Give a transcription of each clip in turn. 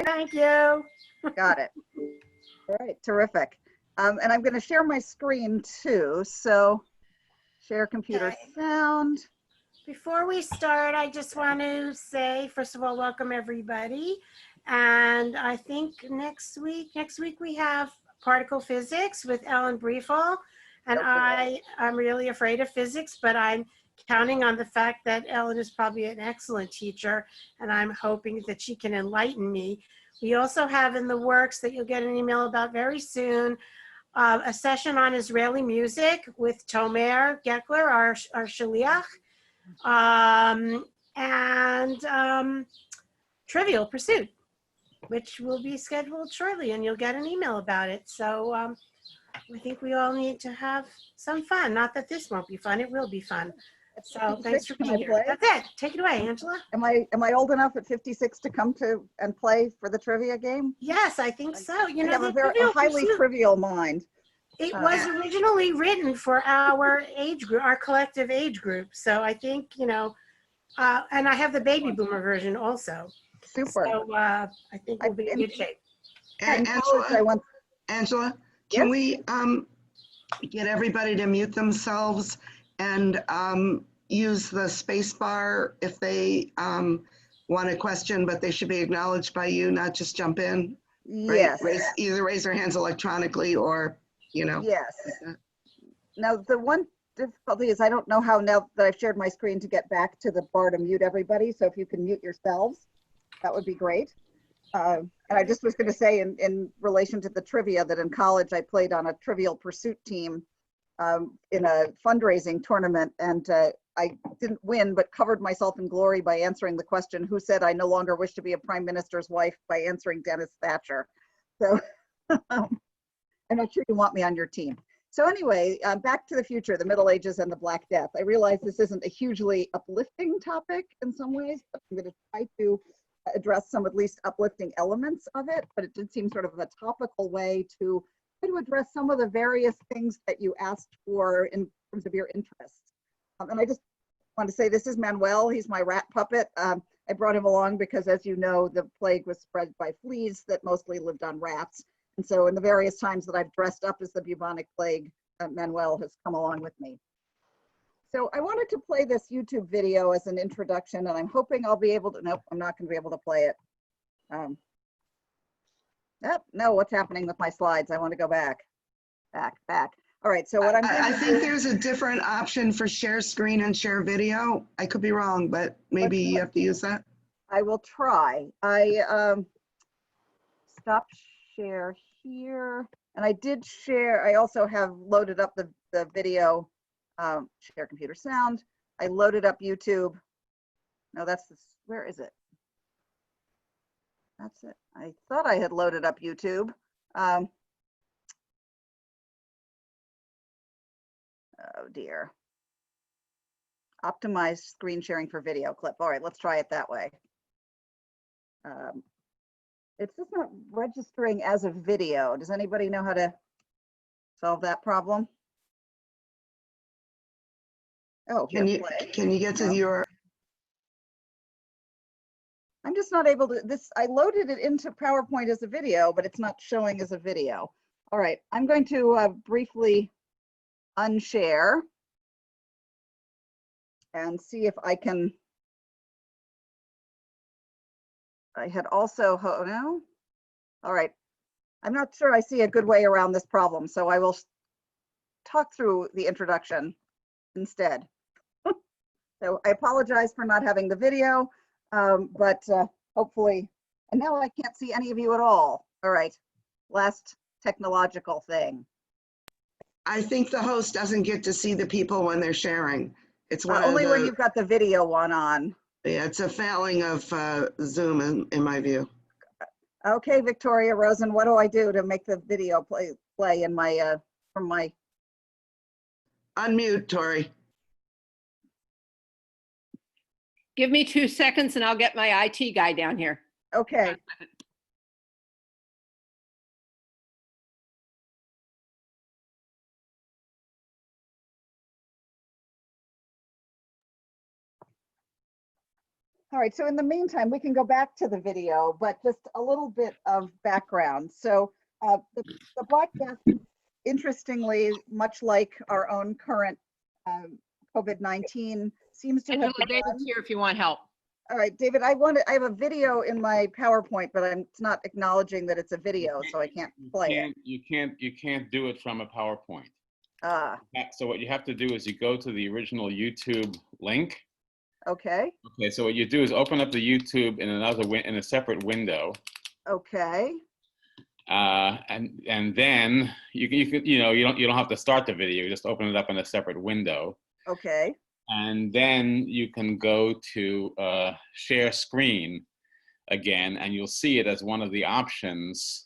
Thank you. Got it. All right, terrific. And I'm going to share my screen too. So share computer sound. Before we start, I just want to say, first of all, welcome everybody. And I think next week we have particle physics with Ellen Briefel. And I'm really afraid of physics, but I'm counting on the fact that Ellen is probably an excellent teacher, and I'm hoping that she can enlighten me. We also have in the works that you'll get an email about very soon, a session on Israeli music with Tomer Gekler, our shaliach. Trivial Pursuit, which will be scheduled shortly, and you'll get an email about it. So I think we all need to have some fun. Not that this won't be fun, it will be fun. So thanks for being here. That's it. Take it away, Angela. Am I old enough at 56 to come to and play for the trivia game? Yes, I think so. You know, a highly trivial mind. It was originally written for our age group, our collective age group. So I think, you know, and I have the baby boomer version also. Super. So I think we'll be in good shape. Angela, can we get everybody to mute themselves and use the space bar if they want a question, but they should be acknowledged by you, not just jump in? Yes. Right? Either raise their hands electronically or, you know. Yes. Now, the one difficulty is I don't know how, now that I've shared my screen, to get back to the bar to mute everybody. So if you can mute yourselves, that would be great. And I just was going to say in relation to the trivia that in college I played on a Trivial Pursuit team in a fundraising tournament, and I didn't win, but covered myself in glory by answering the question, who said I no longer wish to be a prime minister's wife, by answering Dennis Thatcher. So I'm not sure you want me on your team. So anyway, Back to the Future, the Middle Ages and the Black Death. I realize this isn't a hugely uplifting topic in some ways, but I'm going to try to address some at least uplifting elements of it, but it did seem sort of a topical way to try to address some of the various things that you asked for in terms of your interests. And I just want to say, this is Manuel. He's my rat puppet. I brought him along because, as you know, the plague was spread by fleas that mostly lived on rats. And so in the various times that I've dressed up as the bubonic plague, Manuel has come along with me. So I wanted to play this YouTube video as an introduction, and I'm hoping I'll be able to, nope, I'm not going to be able to play it. No, what's happening with my slides? I want to go back. All right, so what I think there's a different option for share screen and share video. I could be wrong, but maybe you have to use that. I will try. I stop share here, and I did share. I also have loaded up the video, share computer sound. I loaded up YouTube. No, that's this. Where is it? That's it. I thought I had loaded up YouTube. Oh dear. Optimize screen sharing for video clip. All right, let's try it that way. It's just not registering as a video. Does anybody know how to solve that problem? Oh, can you get to your? I'm just not able to. I loaded it into PowerPoint as a video, but it's not showing as a video. All right, I'm going to briefly unshare and see if I can. I had also, oh no. All right, I'm not sure I see a good way around this problem, so I will talk through the introduction instead. So I apologize for not having the video, but hopefully, and now I can't see any of you at all. All right, last technological thing. I think the host doesn't get to see the people when they're sharing. It's only when you've got the video one on. Yeah, it's a failing of Zoom in my view. Okay, Victoria Rosen, what do I do to make the video play in my from my? Unmute, Tori. Give me 2 seconds and I'll get my IT guy down here. Okay. All right, so in the meantime, we can go back to the video, but just a little bit of background. So the Black Death, interestingly, much like our own current COVID-19, seems to have Angela, begun. David's here if you want help. All right, David, I have a video in my PowerPoint, but it's not acknowledging that it's a video, so I can't play it. You can't do it from a PowerPoint. Ah, So what you have to do is you go to the original YouTube link. okay, Okay, so what you do is open up the YouTube in a separate window, okay, and then you don't have to start the video. You just open it up in a separate window, okay. and then you can go to share screen again, and you'll see it as one of the options.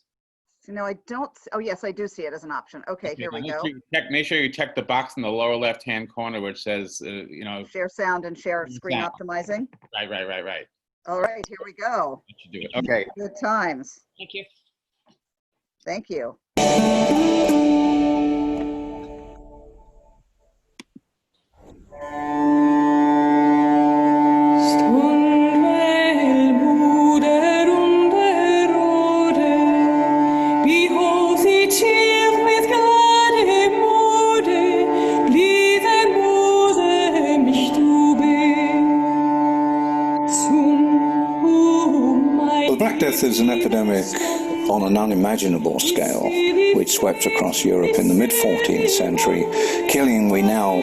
So no, I don't. Oh, yes, I do see it as an option. Okay, here we go. Make sure you check the box in the lower left-hand corner which says, Share sound and share screen sound. optimizing. Right. All right, here we go. That should do it. Okay. Good times. Thank you. Thank you. Black Death is an epidemic on an unimaginable scale, which swept across Europe in the mid-14th century, killing, we now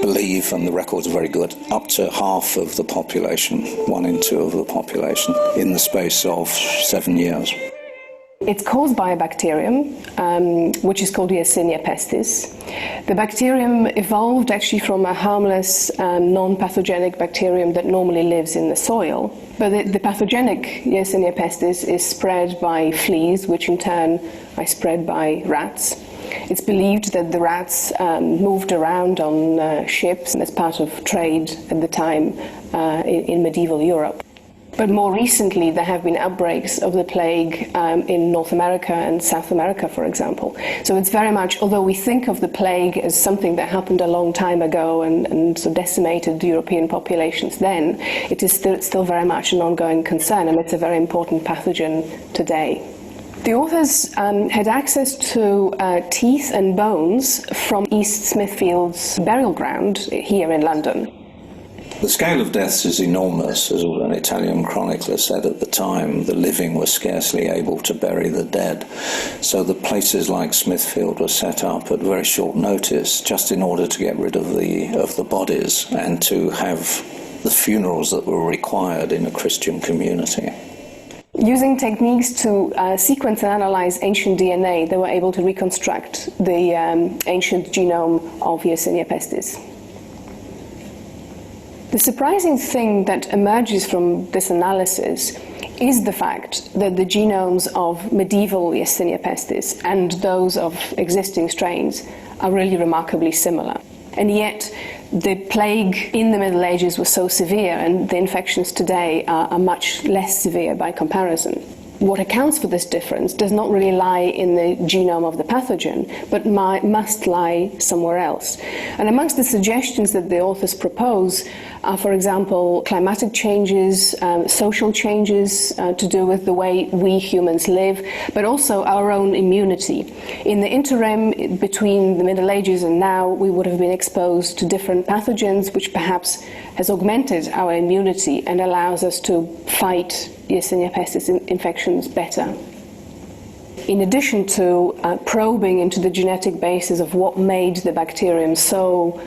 believe, and the records are very good, up to half of the population, 1 in 2 of the population, in the space of 7 years. It's caused by a bacterium, which is called Yersinia pestis. The bacterium evolved actually from a harmless, non-pathogenic bacterium that normally lives in the soil. But the pathogenic Yersinia pestis is spread by fleas, which in turn are spread by rats. It's believed that the rats moved around on ships as part of trade at the time in medieval Europe. But more recently, there have been outbreaks of the plague in North America and South America, for example. So it's very much, although we think of the plague as something that happened a long time ago and so decimated the European populations then, it is still very much an ongoing concern, and it's a very important pathogen today. The authors had access to teeth and bones from East Smithfield's burial ground here in London. The scale of deaths is enormous. As an Italian chronicler said at the time, the living were scarcely able to bury the dead. So the places like Smithfield were set up at very short notice just in order to get rid of the bodies and to have the funerals that were required in a Christian community. Using techniques to sequence and analyze ancient DNA, they were able to reconstruct the ancient genome of Yersinia pestis. The surprising thing that emerges from this analysis is the fact that the genomes of medieval Yersinia pestis and those of existing strains are really remarkably similar. And yet, the plague in the Middle Ages was so severe, and the infections today are much less severe by comparison. What accounts for this difference does not really lie in the genome of the pathogen, but must lie somewhere else. And amongst the suggestions that the authors propose are, for example, climatic changes, social changes to do with the way we humans live, but also our own immunity. In the interim between the Middle Ages and now, we would have been exposed to different pathogens, which perhaps has augmented our immunity and allows us to fight Yersinia pestis infections better. In addition to probing into the genetic basis of what made the bacterium so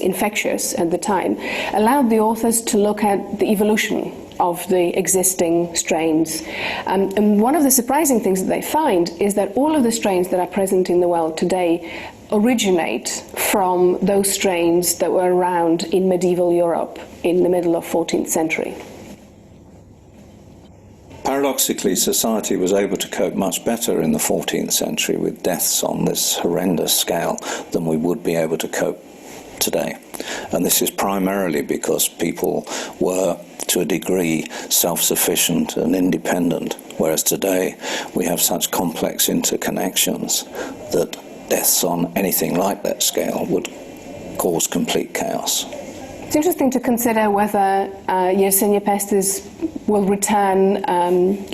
infectious at the time, allowed the authors to look at the evolution of the existing strains. And one of the surprising things that they find is that all of the strains that are present in the world today originate from those strains that were around in medieval Europe in the middle of 14th century. Paradoxically, society was able to cope much better in the 14th century with deaths on this horrendous scale than we would be able to cope today. And this is primarily because people were, to a degree, self-sufficient and independent, whereas today we have such complex interconnections that deaths on anything like that scale would cause complete chaos. It's interesting to consider whether Yersinia pestis will return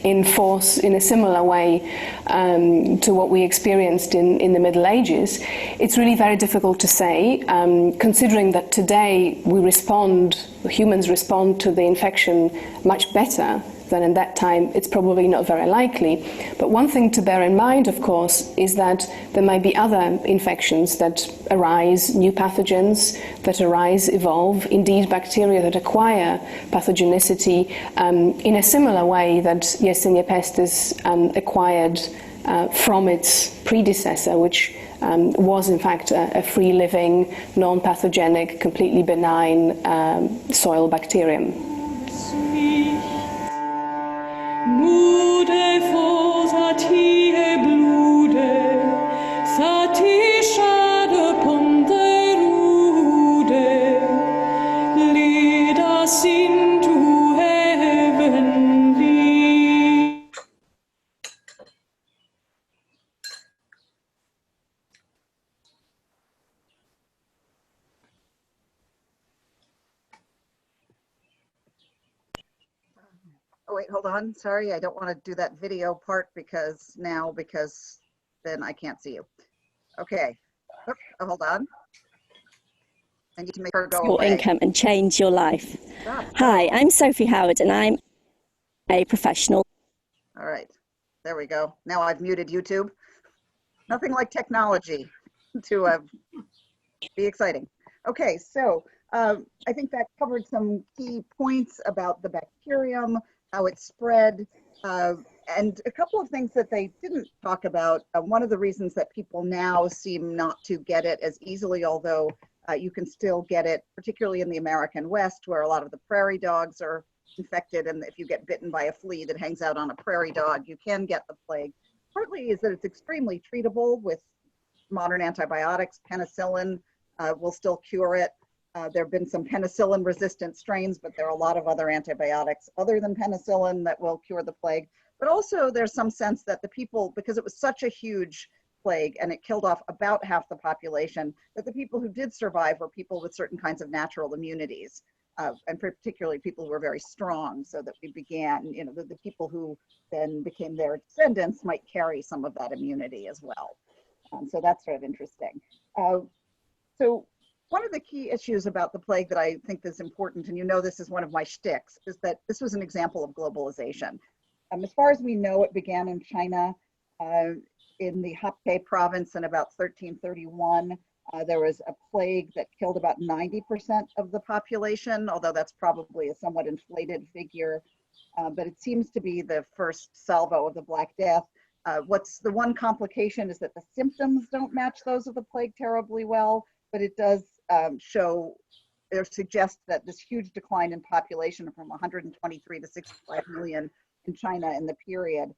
in force in a similar way to what we experienced in the Middle Ages. It's really very difficult to say, considering that today humans respond to the infection much better than in that time. It's probably not very likely. But one thing to bear in mind, of course, is that there might be other infections that arise, new pathogens that arise, evolve, indeed bacteria that acquire pathogenicity in a similar way that Yersinia pestis acquired from its predecessor, which was in fact a free-living, non-pathogenic, completely benign soil bacterium. Nude fosatie blude, satisha de ponderude, lead us into heavenly. Oh, wait, hold on. Sorry, I don't want to do that video part because then I can't see you. Okay. Oop, oh, hold on. I need to make her go your away. income and change your life. Stop. Hi, I'm Sophie Howard and I'm a professional. All right. There we go. Now I've muted YouTube. Nothing like technology to be exciting. Okay, so I think that covered some key points about the bacterium, how it spread, and a couple of things that they didn't talk about. One of the reasons that people now seem not to get it as easily, although you can still get it, particularly in the American West, where a lot of the prairie dogs are infected, and if you get bitten by a flea that hangs out on a prairie dog, you can get the plague. Partly is that it's extremely treatable with modern antibiotics. Penicillin will still cure it. There have been some penicillin-resistant strains, but there are a lot of other antibiotics other than penicillin that will cure the plague. But also there's some sense that the people, because it was such a huge plague and it killed off about half the population, that the people who did survive were people with certain kinds of natural immunities, and particularly people who were very strong, so that we began, the people who then became their descendants might carry some of that immunity as well. So that's sort of interesting. So one of the key issues about the plague that I think is important, and this is one of my shticks, is that this was an example of globalization. As far as we know, it began in China, in the Hebei province in about 1331. There was a plague that killed about 90% of the population, although that's probably a somewhat inflated figure. But it seems to be the first salvo of the Black Death. What's the one complication is that the symptoms don't match those of the plague terribly well, but it does show or suggest that this huge decline in population from 123 to 65 million in China in the period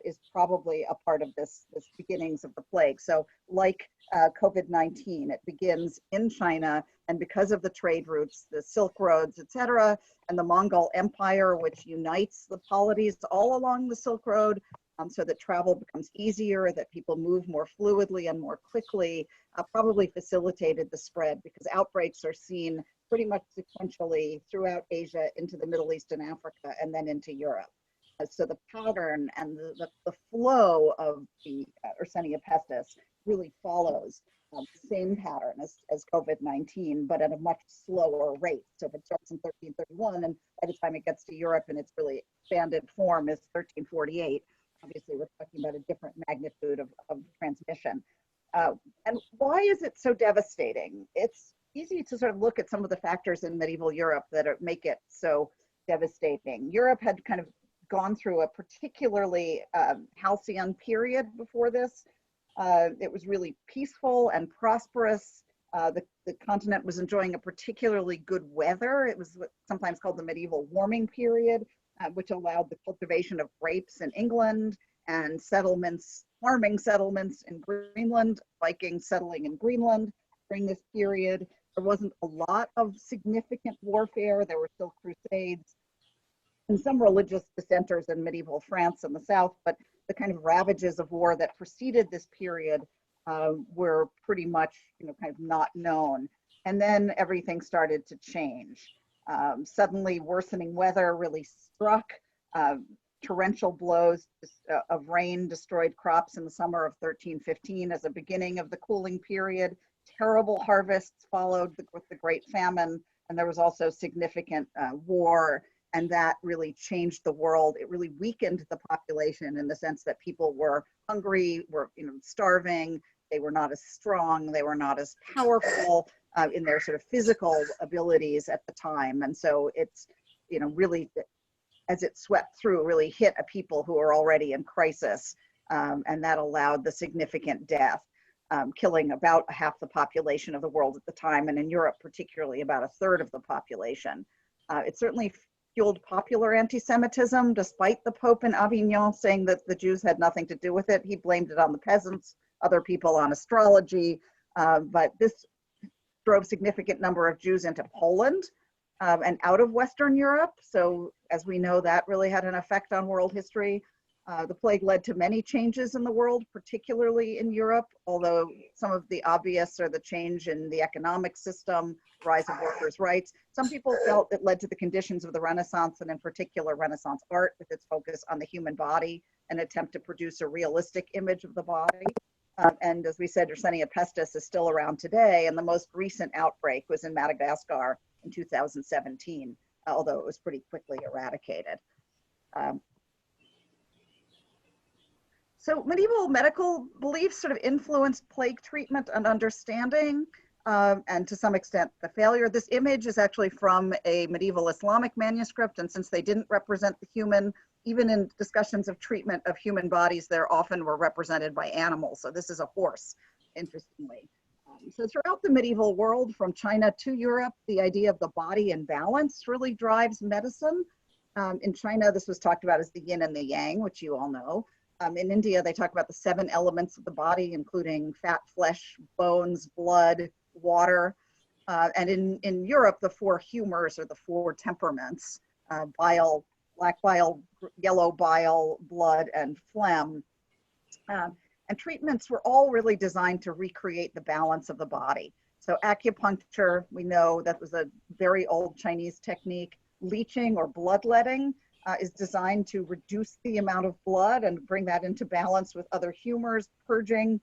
is probably a part of this beginnings of the plague. So like COVID-19, it begins in China, and because of the trade routes, the Silk Roads, etc., and the Mongol Empire, which unites the polities all along the Silk Road, so that travel becomes easier, that people move more fluidly and more quickly, probably facilitated the spread, because outbreaks are seen pretty much sequentially throughout Asia into the Middle East and Africa, and then into Europe. So the pattern and the flow of the Yersinia pestis really follows the same pattern as COVID-19, but at a much slower rate. So if it starts in 1331, and by the time it gets to Europe in its really expanded form is 1348, obviously we're talking about a different magnitude of transmission. And why is it so devastating? It's easy to sort of look at some of the factors in medieval Europe that make it so devastating. Europe had kind of gone through a particularly halcyon period before this. It was really peaceful and prosperous. The continent was enjoying a particularly good weather. It was what's sometimes called the medieval warming period, which allowed the cultivation of grapes in England and farming settlements in Greenland, Vikings settling in Greenland during this period. There wasn't a lot of significant warfare. There were still crusades and some religious dissenters in medieval France in the south, but the kind of ravages of war that preceded this period were pretty much, kind of not known. And then everything started to change. Suddenly worsening weather really struck. Torrential blows of rain destroyed crops in the summer of 1315 as a beginning of the cooling period. Terrible harvests followed with the Great Famine, and there was also significant war, and that really changed the world. It really weakened the population in the sense that people were hungry, were starving, they were not as strong, they were not as powerful in their sort of physical abilities at the time. And so it's, really, as it swept through, really hit a people who are already in crisis. And that allowed the significant death, killing about half the population of the world at the time. And in Europe, particularly, about a third of the population. It certainly fueled popular anti-Semitism, despite the Pope in Avignon saying that the Jews had nothing to do with it. He blamed it on the peasants, other people on astrology. But this drove significant number of Jews into Poland and out of Western Europe. So as we know, that really had an effect on world history. The plague led to many changes in the world, particularly in Europe, although some of the obvious are the change in the economic system, rise of workers' rights. Some people felt it led to the conditions of the Renaissance, and in particular Renaissance art, with its focus on the human body, an attempt to produce a realistic image of the body. And as we said, Yersinia pestis is still around today, and the most recent outbreak was in Madagascar in 2017, although it was pretty quickly eradicated. So medieval medical beliefs sort of influenced plague treatment and understanding, and to some extent the failure. This image is actually from a medieval Islamic manuscript, and since they didn't represent the human, even in discussions of treatment of human bodies, they're often were represented by animals. So this is a horse, interestingly. So throughout the medieval world, from China to Europe, the idea of the body in balance really drives medicine. In China, this was talked about as the yin and the yang, which you all know. In India, they talk about the 7 elements of the body, including fat, flesh, bones, blood, water. And in Europe, the 4 humors or the 4 temperaments, bile, black bile, yellow bile, blood, and phlegm. And treatments were all really designed to recreate the balance of the body. So acupuncture, we know that was a very old Chinese technique. Leeching or bloodletting is designed to reduce the amount of blood and bring that into balance with other humors. Purging,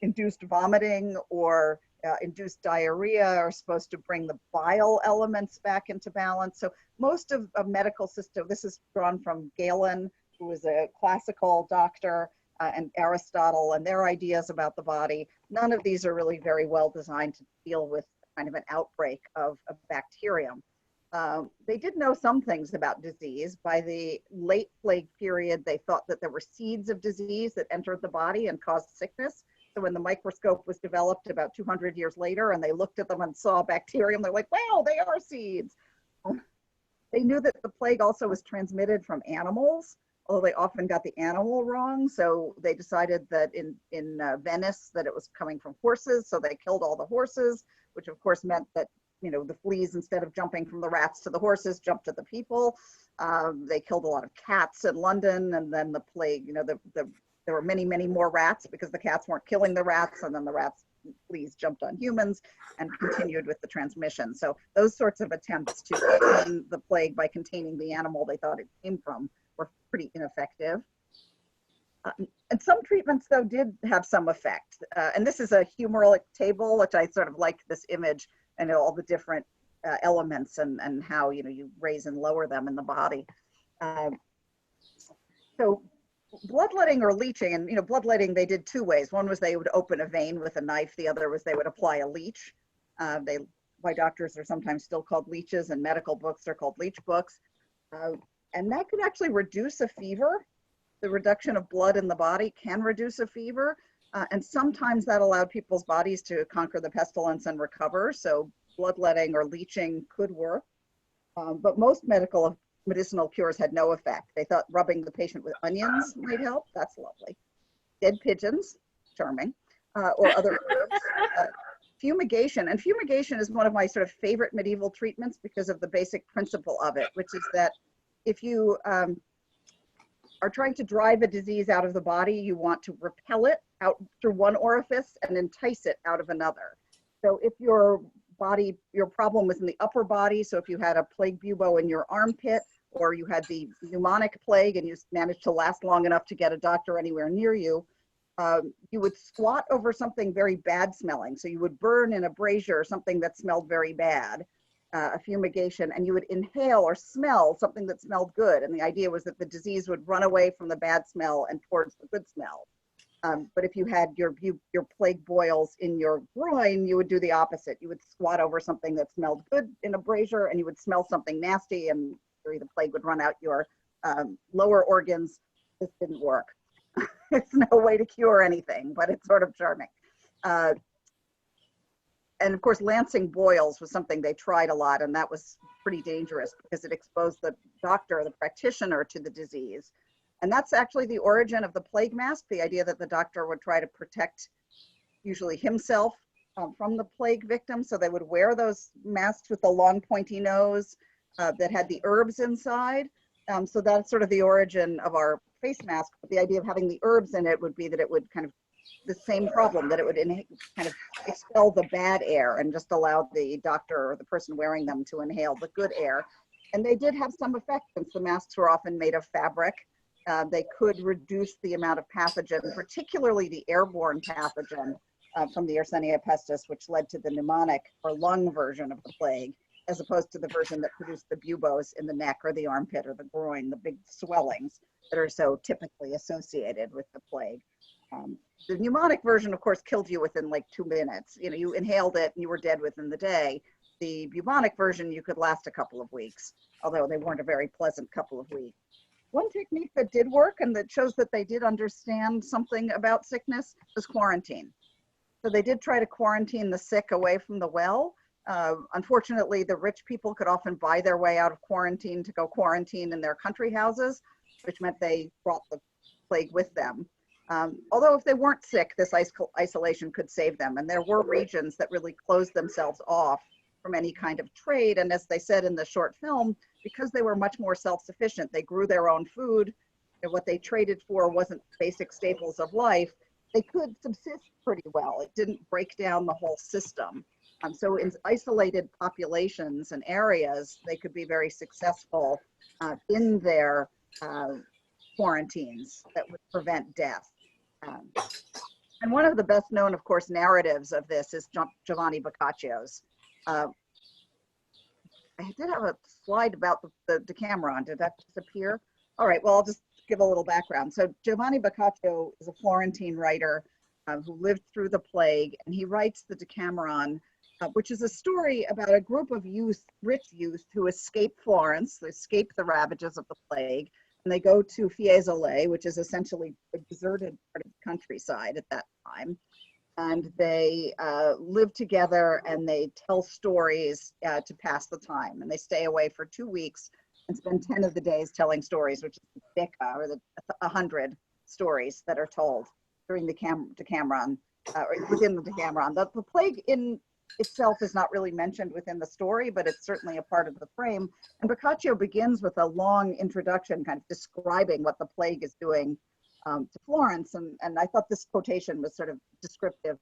induced vomiting or induced diarrhea are supposed to bring the bile elements back into balance. So most of medical system, this is drawn from Galen, who was a classical doctor, and Aristotle and their ideas about the body. None of these are really very well designed to deal with kind of an outbreak of a bacterium. They did know some things about disease. By the late plague period, they thought that there were seeds of disease that entered the body and caused sickness. So when the microscope was developed about 200 years later and they looked at them and saw bacterium, they're like, wow, they are seeds. They knew that the plague also was transmitted from animals, although they often got the animal wrong. So they decided that in Venice that it was coming from horses. So they killed all the horses, which of course meant that the fleas, instead of jumping from the rats to the horses, jumped to the people. They killed a lot of cats in London, and then the plague, there were many, many more rats because the cats weren't killing the rats, and then the fleas jumped on humans and continued with the transmission. So those sorts of attempts to contain the plague by containing the animal they thought it came from were pretty ineffective. And some treatments, though, did have some effect. And this is a humoralic table, which I sort of like this image, and all the different elements and how you raise and lower them in the body. So bloodletting or leeching, and bloodletting they did 2 ways. One was they would open a vein with a knife. The other was they would apply a leech. Why doctors are sometimes still called leeches, and medical books are called leech books. And that could actually reduce a fever. The reduction of blood in the body can reduce a fever. And sometimes that allowed people's bodies to conquer the pestilence and recover. So bloodletting or leeching could work. But most medicinal cures had no effect. They thought rubbing the patient with onions might help. That's lovely. Dead pigeons, charming, or other herbs. Fumigation, and fumigation is one of my sort of favorite medieval treatments because of the basic principle of it, which is that if you are trying to drive a disease out of the body, you want to repel it out through one orifice and entice it out of another. So if your problem was in the upper body, so if you had a plague bubo in your armpit, or you had the pneumonic plague and you managed to last long enough to get a doctor anywhere near you, you would squat over something very bad smelling. So you would burn in a brazier something that smelled very bad, a fumigation, and you would inhale or smell something that smelled good. And the idea was that the disease would run away from the bad smell and towards the good smell. But if you had your plague boils in your groin, you would do the opposite. You would squat over something that smelled good in a brazier, and you would smell something nasty, and the plague would run out your lower organs. This didn't work. It's no way to cure anything, but it's sort of charming. And of course, lancing boils was something they tried a lot, and that was pretty dangerous because it exposed the doctor, the practitioner, to the disease. And that's actually the origin of the plague mask, the idea that the doctor would try to protect usually himself from the plague victim. So they would wear those masks with the long pointy nose that had the herbs inside. So that's sort of the origin of our face mask. But the idea of having the herbs in it would be that it would kind of, the same problem, that it would kind of expel the bad air and just allow the doctor or the person wearing them to inhale the good air. And they did have some effect since the masks were often made of fabric. They could reduce the amount of pathogen, particularly the airborne pathogen from the Yersinia pestis, which led to the pneumonic or lung version of the plague, as opposed to the version that produced the buboes in the neck or the armpit or the groin, the big swellings that are so typically associated with the plague. The pneumonic version, of course, killed you within like 2 minutes. You know, you inhaled it and you were dead within the day. The bubonic version, you could last a couple of weeks, although they weren't a very pleasant couple of weeks. One technique that did work and that shows that they did understand something about sickness was quarantine. So they did try to quarantine the sick away from the well. Unfortunately, the rich people could often buy their way out of quarantine to go quarantine in their country houses, which meant they brought the plague with them. Although if they weren't sick, this isolation could save them. And there were regions that really closed themselves off from any kind of trade. And as they said in the short film, because they were much more self-sufficient, they grew their own food, and what they traded for wasn't basic staples of life, they could subsist pretty well. It didn't break down the whole system. So in isolated populations and areas, they could be very successful in their quarantines that would prevent death. And one of the best known, of course, narratives of this is Giovanni Boccaccio's. I did have a slide about the Decameron. Did that disappear? All right, well, I'll just give a little background. So Giovanni Boccaccio is a Florentine writer who lived through the plague, and he writes the Decameron, which is a story about a group of youth, rich youth, who escape Florence, they escape the ravages of the plague, and they go to Fiesole, which is essentially a deserted part of the countryside at that time. And they live together and they tell stories to pass the time. And they stay away for 2 weeks and spend 10 of the days telling stories, which is the Deca, or the 100 stories that are told during the Decameron, or within the Decameron. The plague in itself is not really mentioned within the story, but it's certainly a part of the frame. And Boccaccio begins with a long introduction, kind of describing what the plague is doing to Florence, and I thought this quotation was sort of descriptive.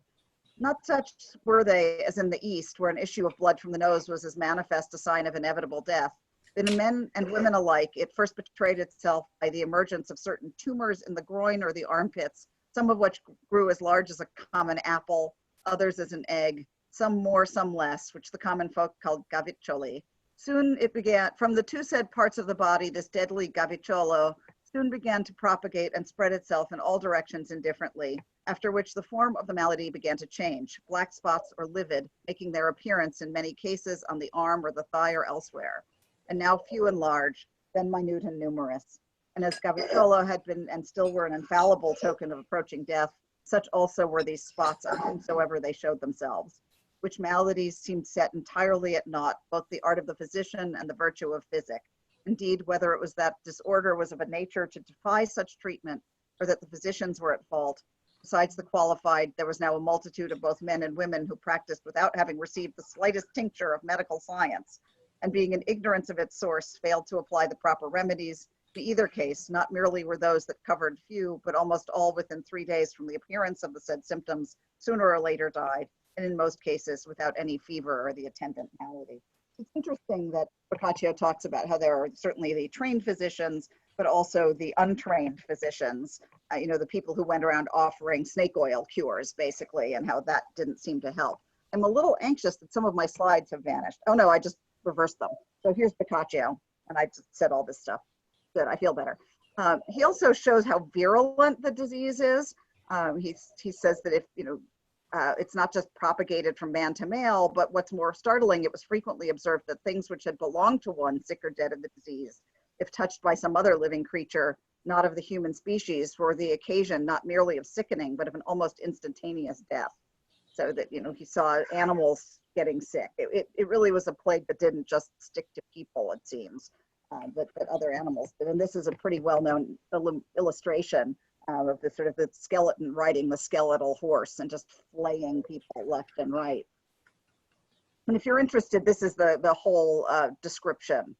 Not such were they as in the East, where an issue of blood from the nose was as manifest a sign of inevitable death. In men and women alike, it first betrayed itself by the emergence of certain tumors in the groin or the armpits, some of which grew as large as a common apple, others as an egg, some more, some less, which the common folk called gaviccioli. Soon it began, from the two said parts of the body, this deadly gavicciolo soon began to propagate and spread itself in all directions indifferently, after which the form of the malady began to change, black spots or livid, making their appearance in many cases on the arm or the thigh or elsewhere, and now few and large, then minute and numerous. And as gavicciolo had been and still were an infallible token of approaching death, such also were these spots on whomsoever they showed themselves, which maladies seemed set entirely at naught, both the art of the physician and the virtue of physic. Indeed, whether it was that disorder was of a nature to defy such treatment, or that the physicians were at fault, besides the qualified, there was now a multitude of both men and women who practiced without having received the slightest tincture of medical science, and being in ignorance of its source, failed to apply the proper remedies. In either case, not merely were those that covered few, but almost all within 3 days from the appearance of the said symptoms, sooner or later died, and in most cases without any fever or the attendant malady. It's interesting that Boccaccio talks about how there are certainly the trained physicians, but also the untrained physicians, the people who went around offering snake oil cures, basically, and how that didn't seem to help. I'm a little anxious that some of my slides have vanished. Oh no, I just reversed them. So here's Boccaccio, and I just said all this stuff. Good, I feel better. He also shows how virulent the disease is. He says that if, it's not just propagated from man to male, but what's more startling, it was frequently observed that things which had belonged to one, sick or dead of the disease, if touched by some other living creature, not of the human species, were the occasion not merely of sickening, but of an almost instantaneous death. So that, he saw animals getting sick. It really was a plague that didn't just stick to people, it seems, but other animals did. And this is a pretty well-known illustration of the sort of the skeleton riding the skeletal horse and just flaying people left and right. And if you're interested, this is the whole description.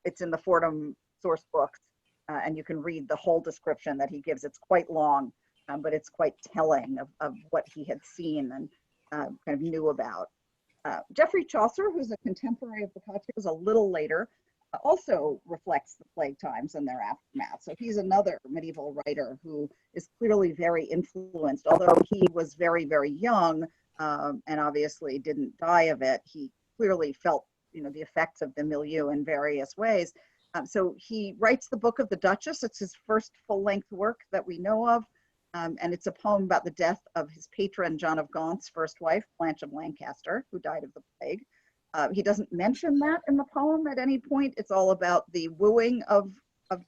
It's in the Fordham source books, and you can read the whole description that he gives. It's quite long, but it's quite telling of what he had seen and kind of knew about. Geoffrey Chaucer, who's a contemporary of Boccaccio, is a little later, also reflects the plague times and their aftermath. So he's another medieval writer who is clearly very influenced, although he was very, very young and obviously didn't die of it. He clearly felt, the effects of the milieu in various ways. So he writes the Book of the Duchess. It's his first full-length work that we know of. And it's a poem about the death of his patron, John of Gaunt's first wife, Blanche of Lancaster, who died of the plague. He doesn't mention that in the poem at any point. It's all about the wooing of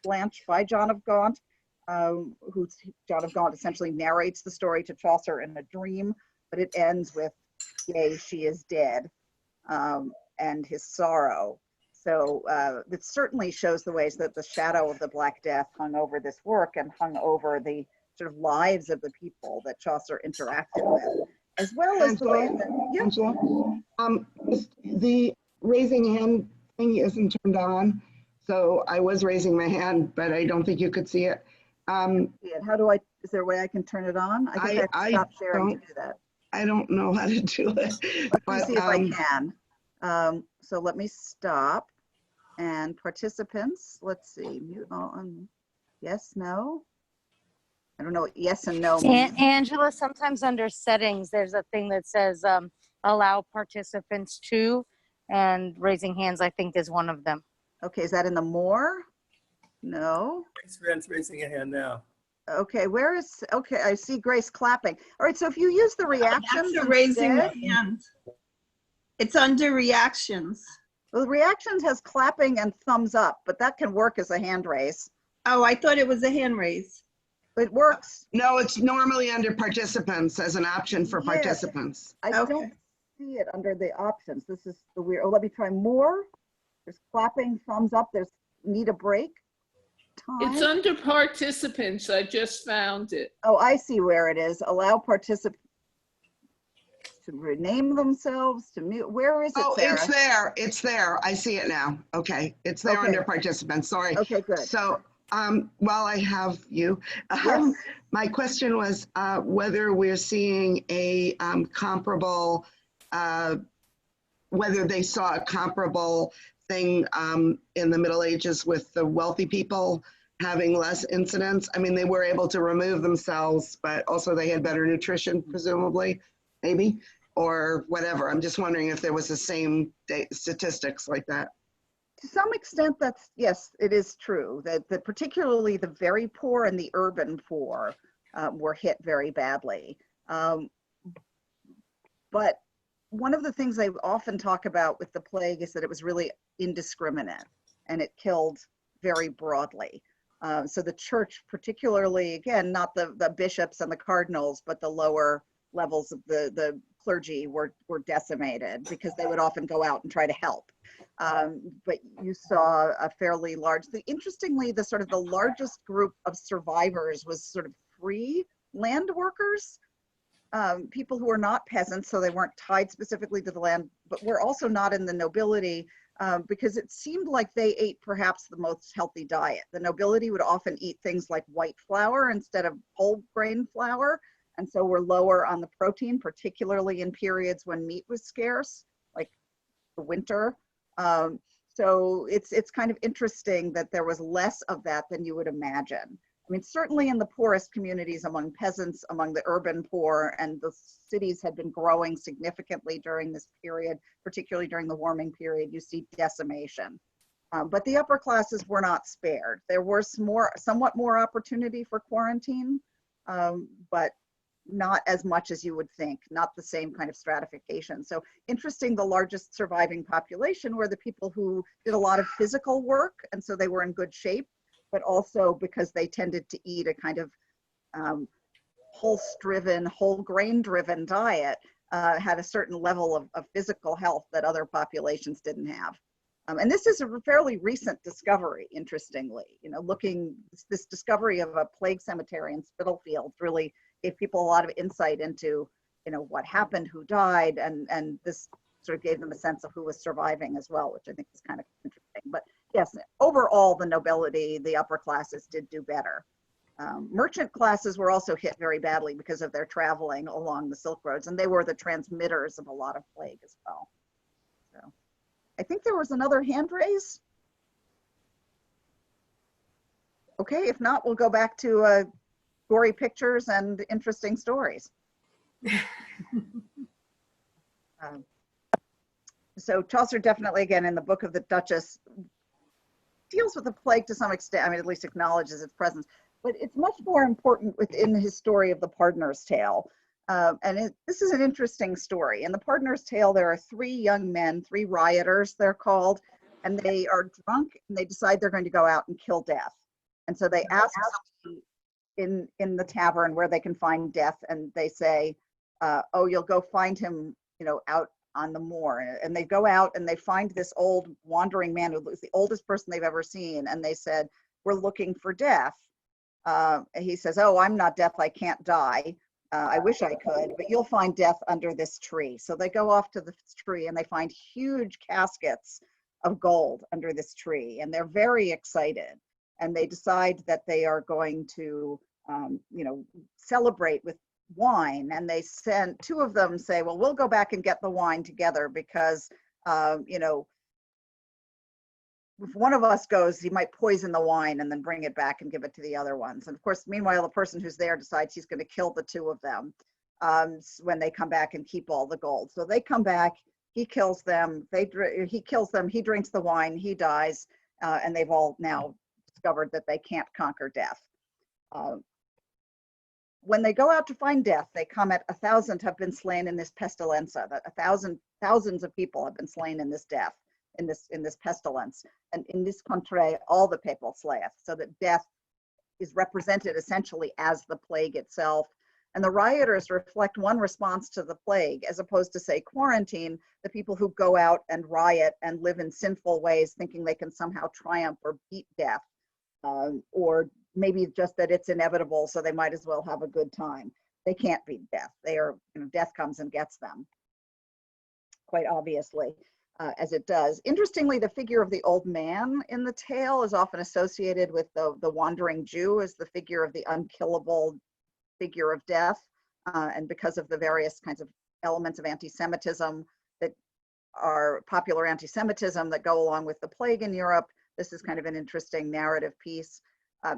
Blanche by John of Gaunt, who John of Gaunt essentially narrates the story to Chaucer in a dream, but it ends with, yea, she is dead, and his sorrow. So it certainly shows the ways that the shadow of the Black Death hung over this work and hung over the sort of lives of the people that Chaucer interacted with, as well as the way that, Angela, the raising hand thing isn't turned on. So I was raising my hand, but I don't think you could see it. Is there a way I can turn it on? I think I have to stop sharing to do that. I don't know how to do it. Let me see if I can. So let me stop. And participants, let's see, mute on. Yes, no. I don't know what yes and no means. Angela, sometimes under settings, there's a thing that says allow participants to, and raising hands, I think, is one of them. Okay, is that in the more? No. Grace raising a hand now. Okay, okay, I see Grace clapping. All right, so if you use the reactions. That's raising a hand. It's under reactions. Well, reactions has clapping and thumbs up, but that can work as a hand raise. Oh, I thought it was a hand raise. It works. No, it's normally under participants as an option for participants. I don't see it under the options. This is the weird. Oh, let me try more. There's clapping, thumbs up. There's need a break. Time. It's under participants. I just found it. Oh, I see where it is. Allow participants to rename themselves, to mute. Where is it, Sarah? It's there. It's there. I see it now. Okay. It's there under participants. Sorry. Okay, good. So while I have you, yes. My question was whether we're seeing a comparable, whether they saw a comparable thing in the Middle Ages with the wealthy people having less incidents. I mean, they were able to remove themselves, but also they had better nutrition, presumably, maybe, or whatever. I'm just wondering if there was the same statistics like that. To some extent, yes, it is true that particularly the very poor and the urban poor were hit very badly. But one of the things I often talk about with the plague is that it was really indiscriminate and it killed very broadly. So the church, particularly, again, not the bishops and the cardinals, but the lower levels of the clergy were decimated because they would often go out and try to help. But you saw a fairly large, interestingly, the sort of the largest group of survivors was sort of free land workers, people who were not peasants, so they weren't tied specifically to the land, but were also not in the nobility, because it seemed like they ate perhaps the most healthy diet. The nobility would often eat things like white flour instead of whole grain flour, and so were lower on the protein, particularly in periods when meat was scarce, like the winter. So it's kind of interesting that there was less of that than you would imagine. I mean, certainly in the poorest communities, among peasants, among the urban poor, and the cities had been growing significantly during this period, particularly during the warming period, you see decimation. But the upper classes were not spared. There was somewhat more opportunity for quarantine, but not as much as you would think, not the same kind of stratification. So interesting, the largest surviving population were the people who did a lot of physical work, and so they were in good shape, but also because they tended to eat a kind of pulse-driven, whole grain-driven diet, had a certain level of physical health that other populations didn't have. And this is a fairly recent discovery, interestingly. You know, this discovery of a plague cemetery in Spitalfields really gave people a lot of insight into, you know, what happened, who died, and this sort of gave them a sense of who was surviving as well, which I think is kind of interesting. But yes, overall, the nobility, the upper classes did do better. Merchant classes were also hit very badly because of their traveling along the Silk Roads, and they were the transmitters of a lot of plague as well. So I think there was another hand raise. Okay, if not, we'll go back to gory pictures and interesting stories. So Chaucer definitely, again, in the Book of the Duchess, deals with the plague to some extent, I mean, at least acknowledges its presence, but it's much more important within his story of the Pardoner's Tale. This is an interesting story. In the Pardoner's Tale, there are 3 young men, 3 rioters, they're called, and they are drunk and they decide they're going to go out and kill Death. And so they ask somebody in the tavern where they can find Death, and they say, oh, you'll go find him, you know, out on the moor. And they go out and they find this old wandering man who was the oldest person they've ever seen, and they said, we're looking for Death. He says, oh, I'm not deaf, I can't die. I wish I could, but you'll find Death under this tree. So they go off to the tree and they find huge caskets of gold under this tree, and they're very excited. And they decide that they are going to, you know, celebrate with wine. And they send 2 of them say, well, we'll go back and get the wine together because, you know, if one of us goes, he might poison the wine and then bring it back and give it to the other ones. And of course, meanwhile, the person who's there decides he's going to kill the 2 of them when they come back and keep all the gold. So they come back, he kills them, he kills them, he drinks the wine, he dies, and they've all now discovered that they can't conquer Death. When they go out to find Death, they comment 1,000 have been slain in this pestilenza, that thousands of people have been slain in this death. In this pestilence, and in this country all the people slayeth, so that Death is represented essentially as the plague itself. And the rioters reflect one response to the plague, as opposed to, say, quarantine, the people who go out and riot and live in sinful ways thinking they can somehow triumph or beat Death, or maybe just that it's inevitable, so they might as well have a good time. They can't beat Death. They are, you know, Death comes and gets them, quite obviously. As it does. Interestingly, the figure of the old man in the tale is often associated with the wandering Jew as the figure of the unkillable figure of Death. And because of the various kinds of elements of anti-Semitism that are popular anti-Semitism that go along with the plague in Europe, this is kind of an interesting narrative piece.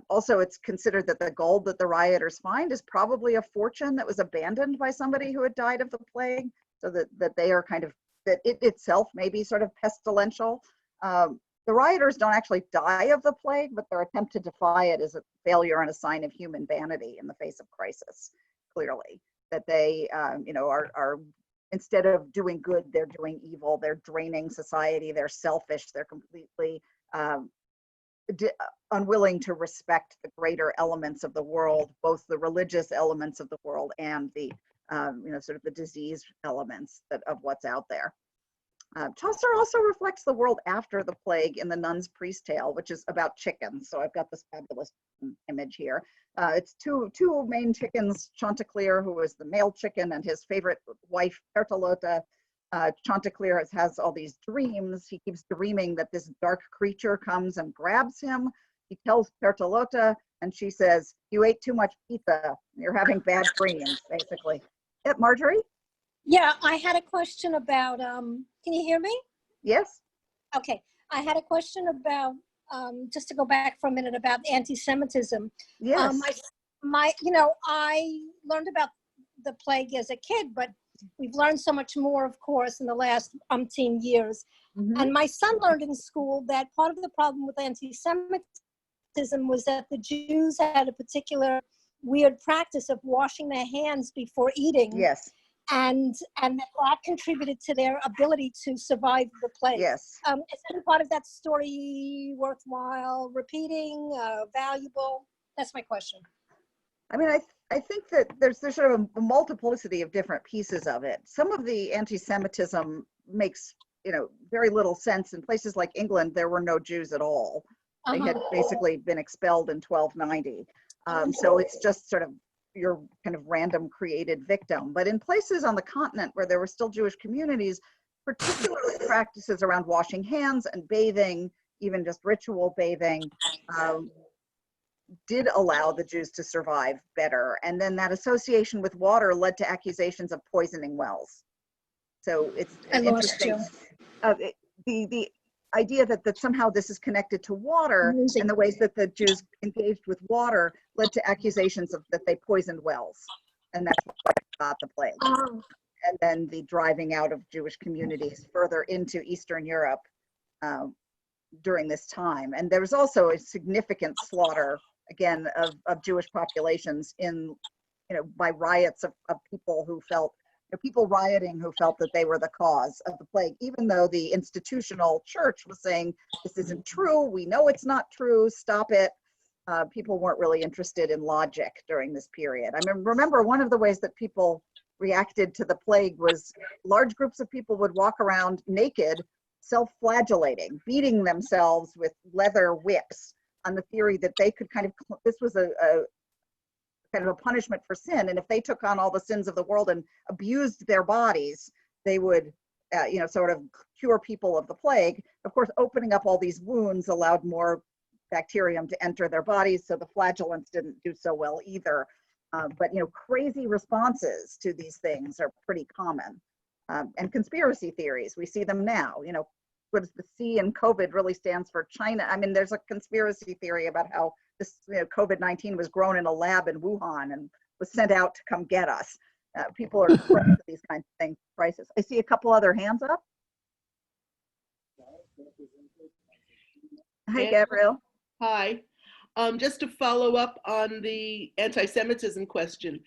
Also, it's considered that the gold that the rioters find is probably a fortune that was abandoned by somebody who had died of the plague, so that they are kind of, that it itself may be sort of pestilential. The rioters don't actually die of the plague, but their attempt to defy it is a failure and a sign of human vanity in the face of crisis, clearly. That they, you know, are instead of doing good, they're doing evil, they're draining society, they're selfish, they're completely unwilling to respect the greater elements of the world, both the religious elements of the world and the you know, sort of the disease elements of what's out there. Chaucer also reflects the world after the plague in the Nun's Priest Tale, which is about chickens. So I've got this fabulous image here. It's two main chickens, Chanticleer, who is the male chicken, and his favorite wife, Bertolotta. Chanticleer has all these dreams. He keeps dreaming that this dark creature comes and grabs him. he tells Bertolotta, and she says, "You ate too much pizza. You're having bad dreams," basically. Yeah, Marjorie? Yeah, I had a question about, can you hear me? Yes? Okay, I had a question about, just to go back for a minute about anti-Semitism. Yes. I learned about the plague as a kid, but we've learned so much more, of course, in the last umpteen years. Mhm. And my son learned in school that part of the problem with anti-Semitism was that the Jews had a particular weird practice of washing their hands before eating. Yes. And that contributed to their ability to survive the plague. Yes. Is any part of that story repeating, valuable? That's my question. I mean, I think that there's sort of a multiplicity of different pieces of it. Some of the anti-Semitism makes, very little sense. In places like England, there were no Jews at all. They had basically been expelled in 1290. So it's just sort of your kind of random created victim. But in places on the continent where there were still Jewish communities, particularly practices around washing hands and bathing, even just ritual bathing, did allow the Jews to survive better. And then that association with water led to accusations of poisoning wells. So it's interesting. The idea that somehow this is connected to water and the ways that the Jews engaged with water led to accusations that they poisoned wells. And that's what got the plague. And then the driving out of Jewish communities further into Eastern Europe during this time. And there was also a significant slaughter, again, of Jewish populations by riots of people who felt, people rioting who felt that they were the cause of the plague, even though the institutional church was saying, this isn't true, we know it's not true, stop it. People weren't really interested in logic during this period. I remember one of the ways that people reacted to the plague was large groups of people would walk around naked, self-flagellating, beating themselves with leather whips on the theory that they could this was a kind of a punishment for sin. And if they took on all the sins of the world and abused their bodies, they would, sort of cure people of the plague. Of course, opening up all these wounds allowed more bacterium to enter their bodies, so the flagellants didn't do so well either. But crazy responses to these things are pretty common. And conspiracy theories, we see them now. What does the C in COVID really stands for? China. I mean, there's a conspiracy theory about how this COVID-19 was grown in a lab in Wuhan and was sent out to come get us. People are prone to these kinds of things, crisis. I see a couple other hands up. Hi, Gabrielle. Hi. Just to follow up on the anti-Semitism question,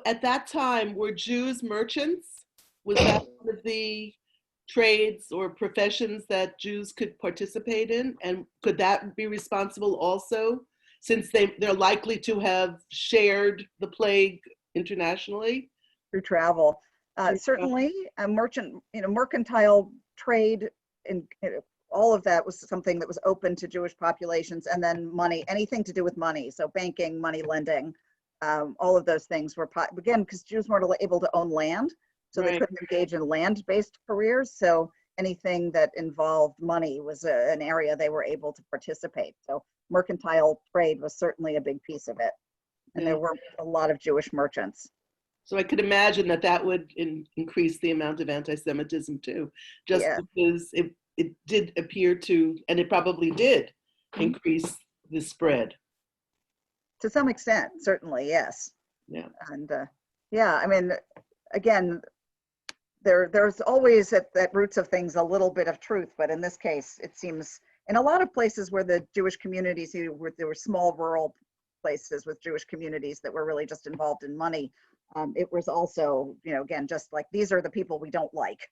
at that time, were Jews merchants? Was that one of the trades or professions that Jews could participate in? And could that be responsible also, since they're likely to have shared the plague internationally? Through travel. Certainly, a mercantile trade, and all of that was something that was open to Jewish populations. And then money, anything to do with money. So banking, money lending, all of those things were, again, because Jews weren't able to own land. So they couldn't engage in land-based careers. So anything that involved money was an area they were able to participate. So mercantile trade was certainly a big piece of it. And there were a lot of Jewish merchants. So I could imagine that would increase the amount of anti-Semitism too, just because it did appear to, and it probably did, increase the spread. To some extent, certainly, yes. Yeah. And I mean, again, there's always at roots of things a little bit of truth, but in this case, it seems in a lot of places where the Jewish communities, there were small rural places with Jewish communities that were really just involved in money. It was also, again, just like, these are the people we don't like.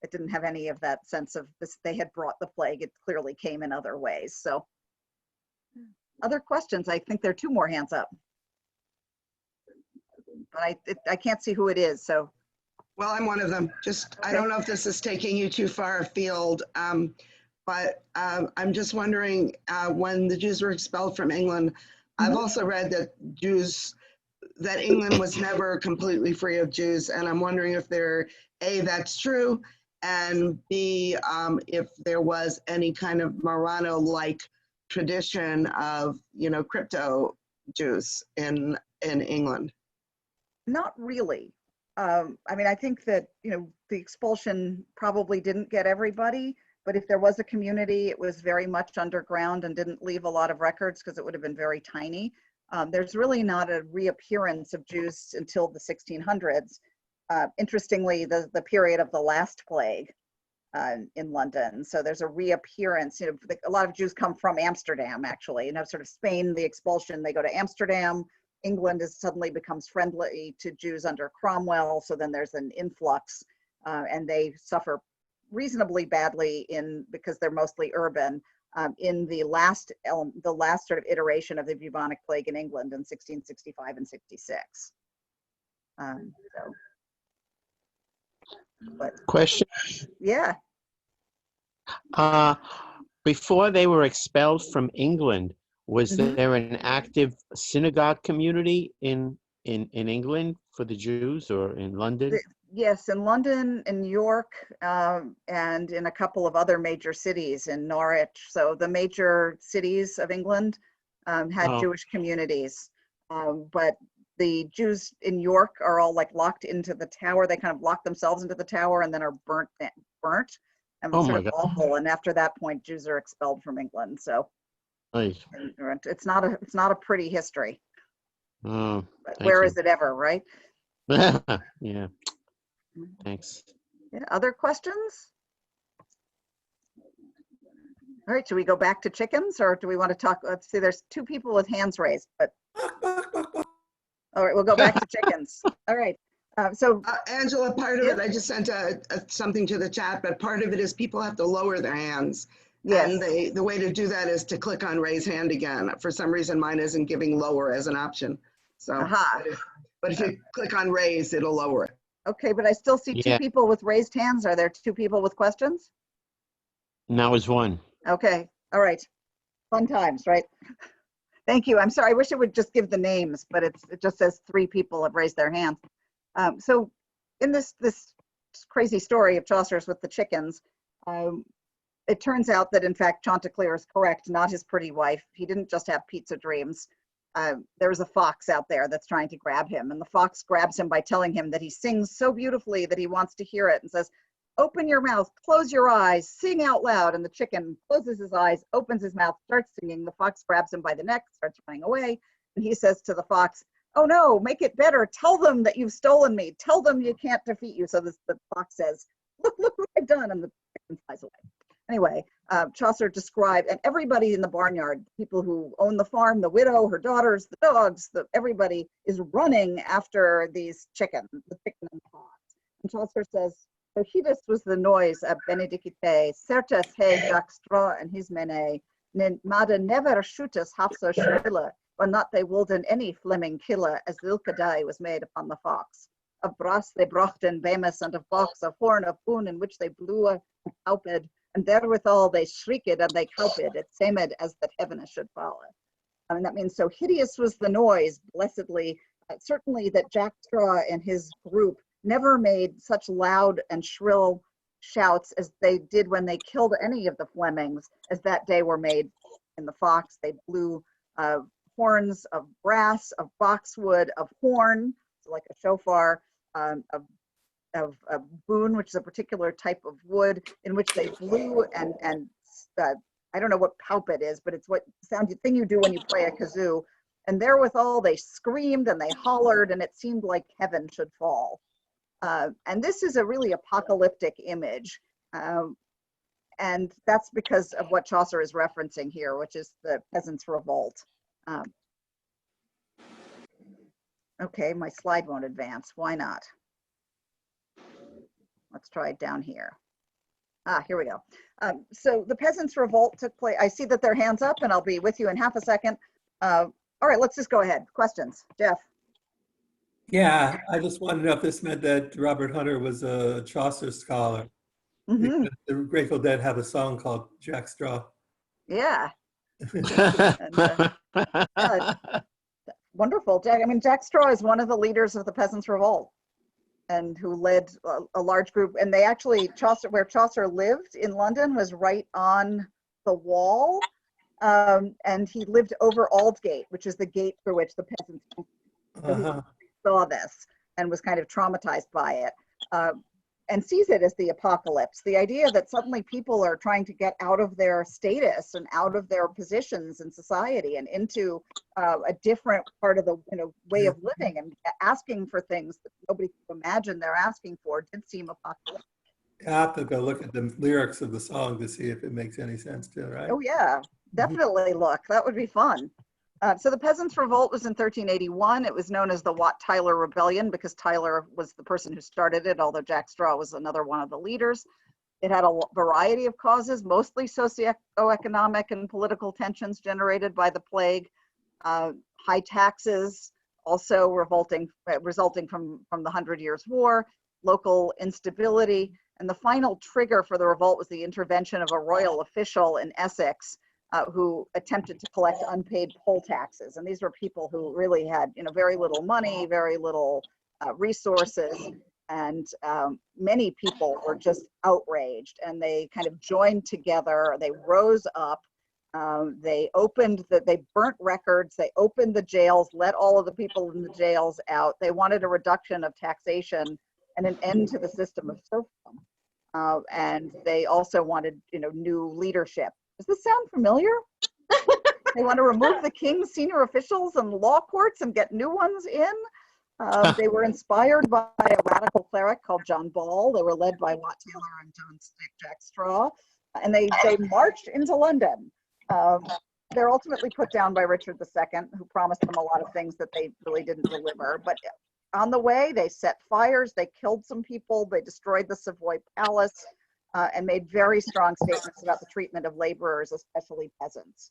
It didn't have any of that sense of this, they had brought the plague. It clearly came in other ways. So other questions? I think there are two more hands up. But I can't see who it is, so. Well, I'm one of them. I don't know if this is taking you too far afield, but I'm just wondering, when the Jews were expelled from England, I've also read that England was never completely free of Jews, and I'm wondering if that's true, and B, if there was any kind of Marano-like tradition of, crypto Jews in England? Not really. I mean, I think that, the expulsion probably didn't get everybody, but if there was a community, it was very much underground and didn't leave a lot of records because it would have been very tiny. There's really not a reappearance of Jews until the 1600s. Interestingly, the period of the last plague in London. So there's a reappearance. A lot of Jews come from Amsterdam, actually. Sort of Spain, the expulsion, they go to Amsterdam. England suddenly becomes friendly to Jews under Cromwell. So then there's an influx, and they suffer reasonably badly because they're mostly urban. In the last sort of iteration of the bubonic plague in England in 1665 and 66. Question. Yeah. Before they were expelled from England, was Mhm. there an active synagogue community in England for the Jews, or in London? Yes, in London, in York, and in a couple of other major cities in Norwich. So the major cities of England had Jewish communities. But the Jews in York are all like locked into the tower. They kind of lock themselves into the tower and then are burnt. And Oh it's my sort of God. awful. And after that point, Jews are expelled from England. So Ay. it's not a pretty history. Oh, But thank where you. is it ever, right? Yeah. Thanks. Yeah, other questions? All right, should we go back to chickens, or do we want to talk? Let's see, there's two people with hands raised, but all right, we'll go back to chickens. All right. Angela, part of it, I just sent something to the chat, but part of it is people have to lower their hands. Yes. And the way to do that is to click on raise hand again. For some reason, mine isn't giving lower as an option. So, but if you click on raise, it'll lower it. Okay, but I still see two people with raised hands. Are there two people with questions? Now is one. Okay, all right. Fun times, right? Thank you. I'm sorry, I wish it would just give the names, but it just says three people have raised their hands. So in this crazy story of Chaucer's with the chickens, it turns out that in fact Chanticleer is correct, not his pretty wife. He didn't just have pizza dreams. There's a fox out there that's trying to grab him, and the fox grabs him by telling him that he sings so beautifully that he wants to hear it and says, "Open your mouth, close your eyes, sing out loud." And the chicken closes his eyes, opens his mouth, starts singing. The fox grabs him by the neck, starts running away. And he says to the fox, "Oh no, make it better. Tell them that you've stolen me. Tell them you can't defeat you." So the fox says, look what I've done. And the chicken flies away. Anyway, Chaucer described, and everybody in the barnyard, people who own the farm, the widow, her daughters, the dogs, everybody is running after these chickens, the chicken and the fox. And Chaucer says, "So hideous was the noise at Benedicite, certes he Jack Straw and his mene, made never shooters half so shrille, or not they woulden any Fleming killer, as Lilka die was made upon the fox. Of brass they brochten bemis, and of box, of horn, of boon, in which they blew and cowped, and therewithal they shrieked and they cowped, it seemed as that heaven should fall." I mean, that means so hideous was the noise, blessedly, certainly that Jack Straw and his group never made such loud and shrill shouts as they did when they killed any of the Flemings, as that day were made in the fox. They blew horns of brass, of boxwood, of horn, so like a shofar, of boon, which is a particular type of wood in which they blew and I don't know what palpit is, but it's what thing you do when you play a kazoo. And therewithal they screamed and they hollered, and it seemed like heaven should fall. And this is a really apocalyptic image. And that's because of what Chaucer is referencing here, which is the peasants' revolt. Okay, my slide won't advance. Why not? Let's try it down here. Here we go. So the peasants' revolt took place. I see that their hands up, and I'll be with you in half a second. All right, let's just go ahead. Questions, Jeff? Yeah, I just wanted to know if this meant that Robert Hunter was a Chaucer scholar. Mm-hmm. Because the Grateful Dead have a song called Jack Straw. Yeah. Yeah, wonderful. Jack Straw is one of the leaders of the peasants' revolt, and who led a large group. And they actually, where Chaucer lived in London was right on the wall And he lived over Aldgate, which is the gate through which the peasants so he saw this and was kind of traumatized by it, and sees it as the apocalypse. The idea that suddenly people are trying to get out of their status and out of their positions in society and into a different part of the way of living and asking for things that nobody could imagine they're asking for did seem apocalyptic. I have to go look at the lyrics of the song to see if it makes any sense too, right? Oh yeah, definitely look. That would be fun. So the Peasants' Revolt was in 1381. It was known as the Wat Tyler Rebellion because Tyler was the person who started it, although Jack Straw was another one of the leaders. It had a variety of causes, mostly socioeconomic and political tensions generated by the plague, high taxes, also resulting from the 100 Years' War, local instability, and the final trigger for the revolt was the intervention of a royal official in Essex who attempted to collect unpaid poll taxes. And these were people who really had, very little money, very little resources, and many people were just outraged. And they kind of joined together. They rose up. They burnt records. They opened the jails, let all of the people in the jails out. They wanted a reduction of taxation and an end to the system of serfdom. And they also wanted, new leadership. Does this sound familiar? They want to remove the king's senior officials and law courts and get new ones in. They were inspired by a radical cleric called John Ball. They were led by Wat Taylor and Jack Straw, and they marched into London. They're ultimately put down by Richard II, who promised them a lot of things that they really didn't deliver. But on the way, they set fires, they killed some people, they destroyed the Savoy Palace, and made very strong statements about the treatment of laborers, especially peasants,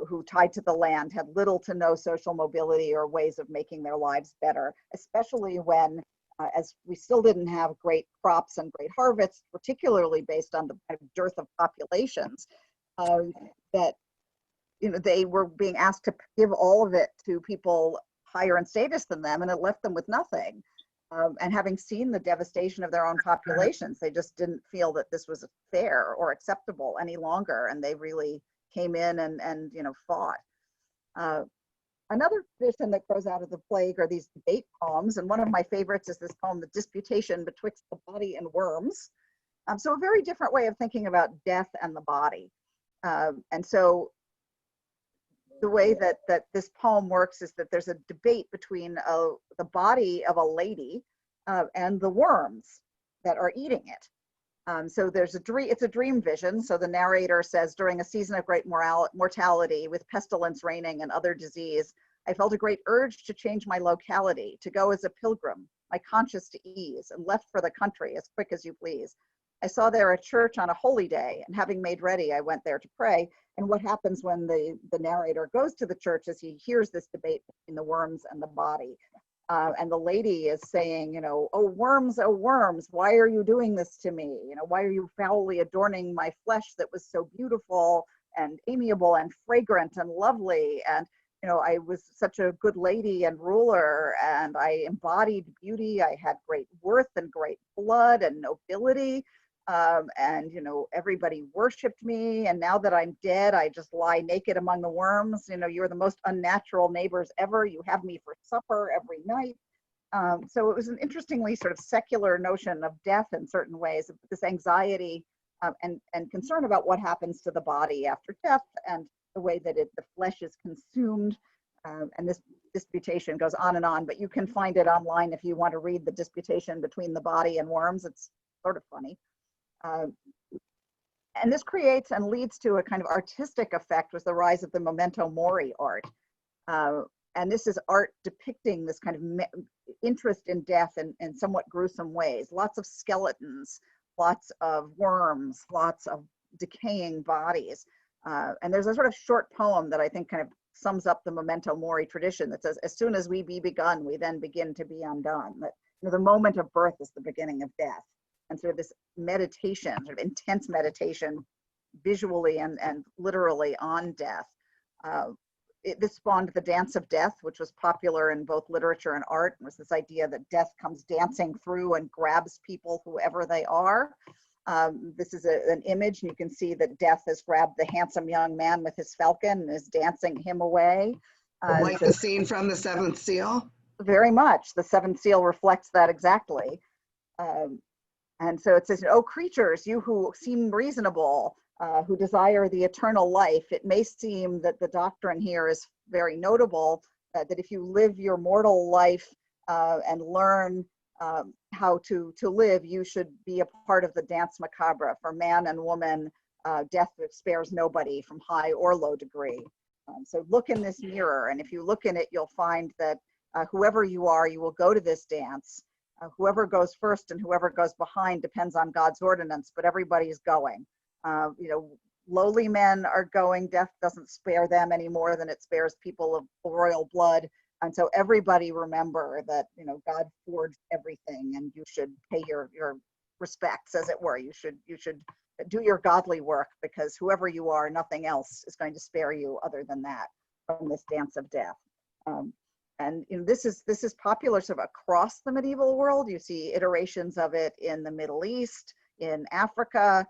who tied to the land had little to no social mobility or ways of making their lives better, especially when, as we still didn't have great crops and great harvests, particularly based on the kind of dearth of populations, that they were being asked to give all of it to people higher in status than them, and it left them with nothing. And having seen the devastation of their own populations, they just didn't feel that this was fair or acceptable any longer, and they really came in and fought. Another tradition that grows out of the plague are these debate poems, and one of my favorites is this poem, "The Disputation Betwixt the Body and Worms." So a very different way of thinking about death and the body. And so the way that this poem works is that there's a debate between the body of a lady and the worms that are eating it. So it's a dream vision. So the narrator says, during a season of great mortality with pestilence reigning and other disease, I felt a great urge to change my locality, to go as a pilgrim, my conscience to ease, and left for the country as quick as you please. I saw there a church on a holy day, and having made ready, I went there to pray. And what happens when the narrator goes to the church is he hears this debate between the worms and the body. And the lady is saying, oh worms, why are you doing this to me? Why are you foully adorning my flesh that was so beautiful and amiable and fragrant and lovely? And, I was such a good lady and ruler, and I embodied beauty. I had great worth and great blood and nobility. And everybody worshiped me, and now that I'm dead, I just lie naked among the worms. You're the most unnatural neighbors ever. You have me for supper every night. So it was an interestingly sort of secular notion of death in certain ways, this anxiety and concern about what happens to the body after death, and the way that the flesh is consumed. And this disputation goes on and on, but you can find it online if you want to read the disputation between the body and worms. It's sort of funny. And this creates and leads to a kind of artistic effect with the rise of the memento mori art. And this is art depicting this kind of interest in death in somewhat gruesome ways. Lots of skeletons, lots of worms, lots of decaying bodies. And there's a sort of short poem that I think kind of sums up the memento mori tradition that says, as soon as we be begun, we then begin to be undone. That the moment of birth is the beginning of death. And sort of this meditation, sort of intense meditation, visually and literally on death. This spawned the Dance of Death, which was popular in both literature and art. It was this idea that death comes dancing through and grabs people, whoever they are. This is an image, and you can see that Death has grabbed the handsome young man with his falcon and is dancing him away. Like the scene from The Seventh Seal? Very much. The seventh seal reflects that exactly. And so it says, "Oh, creatures, you who seem reasonable, who desire the eternal life." It may seem that the doctrine here is very notable, that if you live your mortal life and learn how to live, you should be a part of the dance macabre. For man and woman, death spares nobody from high or low degree. So look in this mirror, and if you look in it, you'll find that whoever you are, you will go to this dance. Whoever goes first and whoever goes behind depends on God's ordinance, but everybody's going. Lowly men are going. Death doesn't spare them any more than it spares people of royal blood. And so everybody remember that, God forged everything, and you should pay your respects, as it were. You should do your godly work, because whoever you are, nothing else is going to spare you other than that from this dance of death. And this is popular sort of across the medieval world. You see iterations of it in the Middle East, in Africa.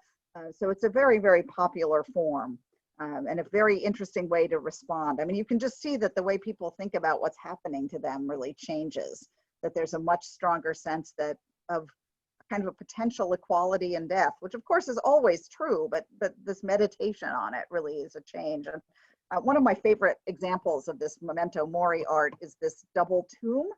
So it's a very, very popular form, and a very interesting way to respond. I mean, you can just see that the way people think about what's happening to them really changes, that there's a much stronger sense of kind of a potential equality in death, which of course is always true, but this meditation on it really is a change. And one of my favorite examples of this memento mori art is this double tomb,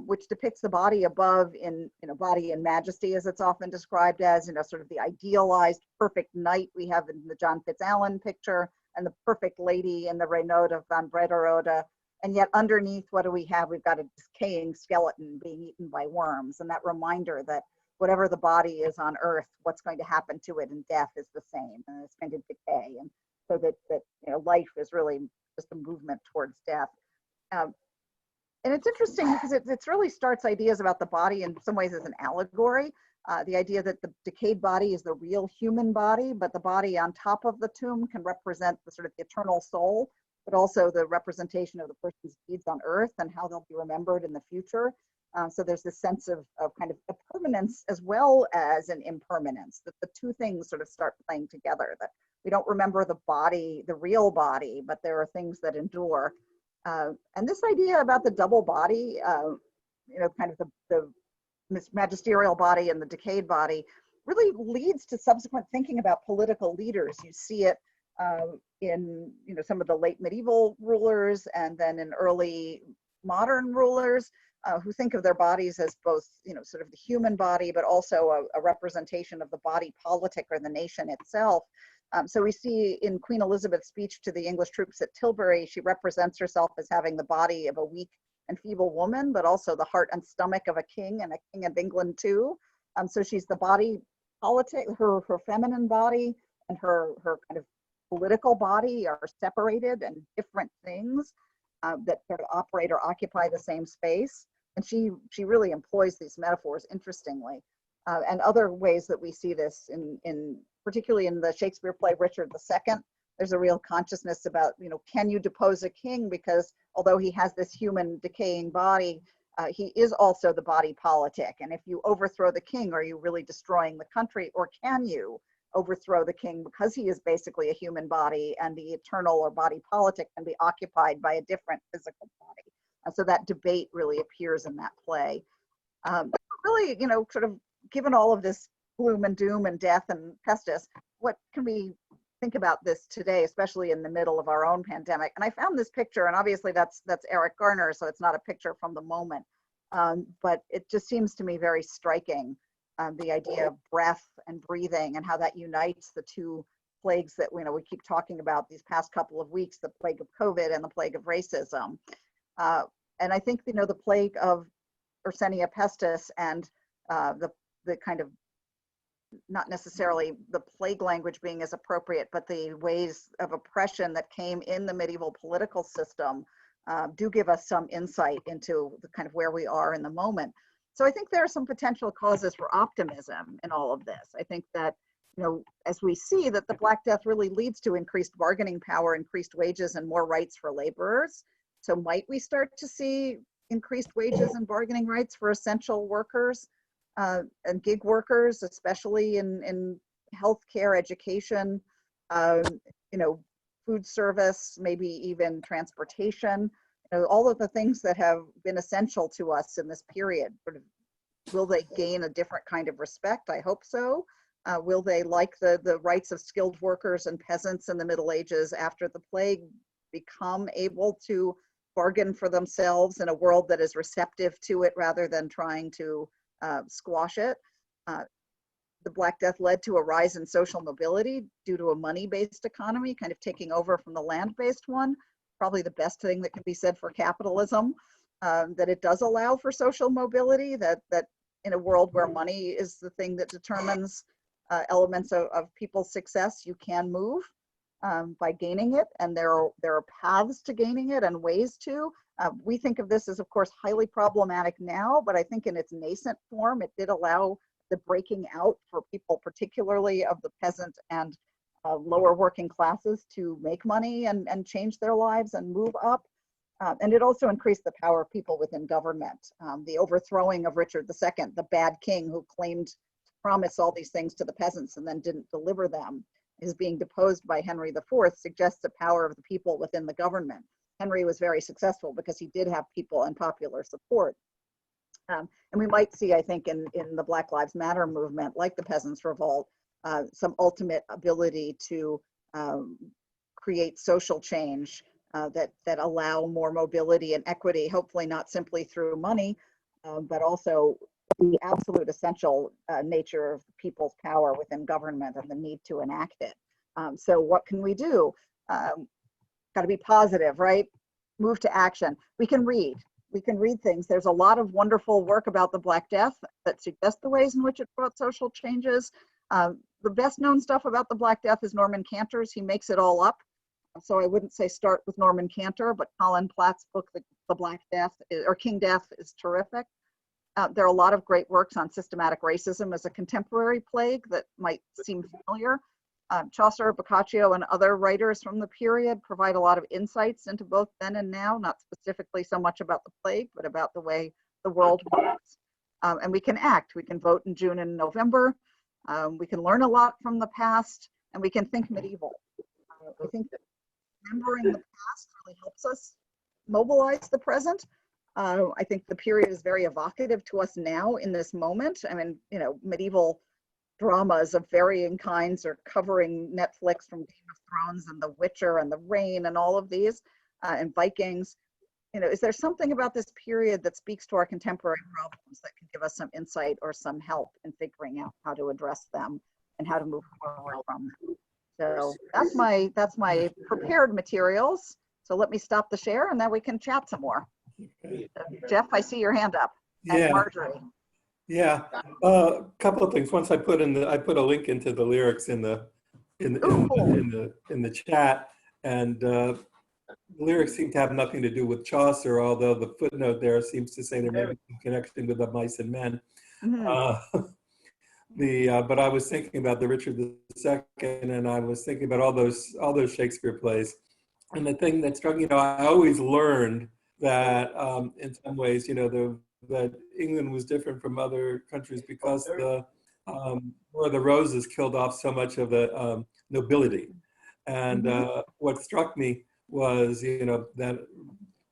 which depicts the body above in body and majesty, as it's often described as, sort of the idealized perfect knight we have in the John Fitzalan picture, and the perfect lady in the Renaud of Van Brederode. And yet underneath, what do we have? We've got a decaying skeleton being eaten by worms. And that reminder that whatever the body is on earth, what's going to happen to it in death is the same, and it's going to decay. And so that life is really just a movement towards death. And it's interesting because it really starts ideas about the body in some ways as an allegory. The idea that the decayed body is the real human body, but the body on top of the tomb can represent the sort of the eternal soul, but also the representation of the person's deeds on earth and how they'll be remembered in the future. So there's this sense of kind of a permanence as well as an impermanence, that the two things sort of start playing together, that we don't remember the body, the real body, but there are things that endure. And this idea about the double body, kind of the magisterial body and the decayed body, really leads to subsequent thinking about political leaders. You see it in some of the late medieval rulers, and then in early modern rulers who think of their bodies as both sort of the human body, but also a representation of the body politic or the nation itself. So we see in Queen Elizabeth's speech to the English troops at Tilbury, she represents herself as having the body of a weak and feeble woman, but also the heart and stomach of a king, and a king of England too. So she's the body politic, her feminine body and her kind of political body are separated and different things that sort of operate or occupy the same space. And she really employs these metaphors interestingly. And other ways that we see this in particularly in the Shakespeare play Richard II, there's a real consciousness about, can you depose a king? Because although he has this human decaying body, he is also the body politic. And if you overthrow the king, are you really destroying the country? Or can you overthrow the king because he is basically a human body, and the eternal or body politic can be occupied by a different physical body? And so that debate really appears in that play. Really, sort of given all of this gloom and doom and death and pestis, what can we think about this today, especially in the middle of our own pandemic? And I found this picture, and obviously that's Eric Garner, so it's not a picture from the moment, but it just seems to me very striking, the idea of breath and breathing and how that unites the two plagues that we keep talking about these past couple of weeks, the plague of COVID and the plague of racism. And I think the plague of Yersinia pestis and the kind of, not necessarily the plague language being as appropriate, but the ways of oppression that came in the medieval political system do give us some insight into the kind of where we are in the moment. So I think there are some potential causes for optimism in all of this. I think that, as we see that the Black Death really leads to increased bargaining power, increased wages, and more rights for laborers. So might we start to see increased wages and bargaining rights for essential workers? and gig workers, especially in healthcare, education, um, you know, food service, maybe even transportation, you know, all of the things that have been essential to us in this period. Sort of, will they gain a different kind of respect? I hope so. Will they, like the rights of skilled workers and peasants in the Middle Ages after the plague, become able to bargain for themselves in a world that is receptive to it rather than trying to squash it? The Black Death led to a rise in social mobility due to a money-based economy, kind of taking over from the land-based one. Probably the best thing that can be said for capitalism, that it does allow for social mobility, that in a world where money is the thing that determines elements of people's success, you can move by gaining it, and there are paths to gaining it and ways to. We think of this as, of course, highly problematic now, but I think in its nascent form, it did allow the breaking out for people, particularly of the peasant and lower working classes, to make money and change their lives and move up. And it also increased the power of people within government. The overthrowing of Richard II, the bad king who claimed to promise all these things to the peasants and then didn't deliver them, is being deposed by Henry IV, suggests the power of the people within the government. Henry was very successful because he did have people and popular support. And we might see, I think, in the Black Lives Matter movement, like the Peasants' Revolt, some ultimate ability to create social change that allow more mobility and equity, hopefully not simply through money, but also the absolute essential nature of the people's power within government and the need to enact it. So what can we do? Got to be positive, right? Move to action. We can read things. There's a lot of wonderful work about the Black Death that suggests the ways in which it brought social changes. The best known stuff about the Black Death is Norman Cantor's. He makes it all up. So I wouldn't say start with Norman Cantor, but Colin Platt's book, The Black Death, or King Death, is terrific. There are a lot of great works on systematic racism as a contemporary plague that might seem familiar. Chaucer, Boccaccio, and other writers from the period provide a lot of insights into both then and now, not specifically so much about the plague, but about the way the world works. And we can act. We can vote in June and November. We can learn a lot from the past, and we can think medieval. I think that remembering the past really helps us mobilize the present. I think the period is very evocative to us now in this moment. I mean, you know, medieval dramas of varying kinds are covering Netflix, from Game of Thrones and The Witcher and The Rain and all of these, and Vikings. You know, is there something about this period that speaks to our contemporary problems that can give us some insight or some help in figuring out how to address them and how to move forward from them? So that's my prepared materials. So let me stop the share and then we can chat some more. Jeff, I see your hand up. And Yeah. Marjorie. Yeah, a couple of things. Once I put a link into the lyrics in the chat, and the lyrics seem to have nothing to do with Chaucer, although the footnote there seems to say there may be some connection with the mice and men. Mm-hmm. But I was thinking about the Richard II, and I was thinking about all those Shakespeare plays, and the thing that struck me, you know, I always learned that in some ways, you know, that England was different from other countries because the War of the Roses killed off so much of the nobility. And what struck me was, you know, that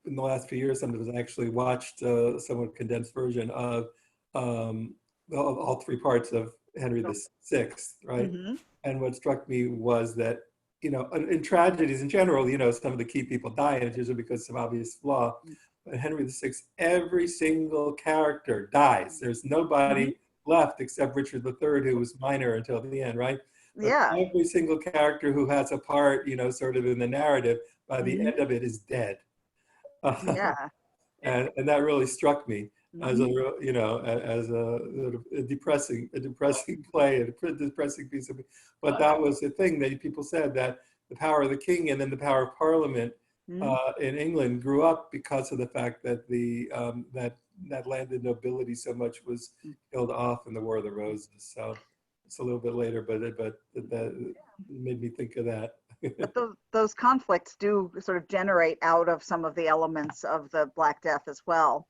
in the last few years, sometimes I actually watched a somewhat condensed version of all three parts of Henry VI, right? Mm-hmm. And what struck me was that, you know, in tragedies in general, you know, some of the key people die, and it's usually because of some obvious flaw. But Henry VI, every single character dies. There's nobody left except Richard III, who was minor until the end, right? But yeah. Every single character who has a part, you know, sort of in the narrative, by the end of it is dead. Yeah. And that really struck me as a, you know, as a depressing play, a depressing piece of, but that was the thing that people said, that the power of the king and then the power of Parliament in England grew up because of the fact that the that landed nobility so much was killed off in the War of the Roses. So it's a little bit later, but that made me think of that. But those conflicts do sort of generate out of some of the elements of the Black Death as well.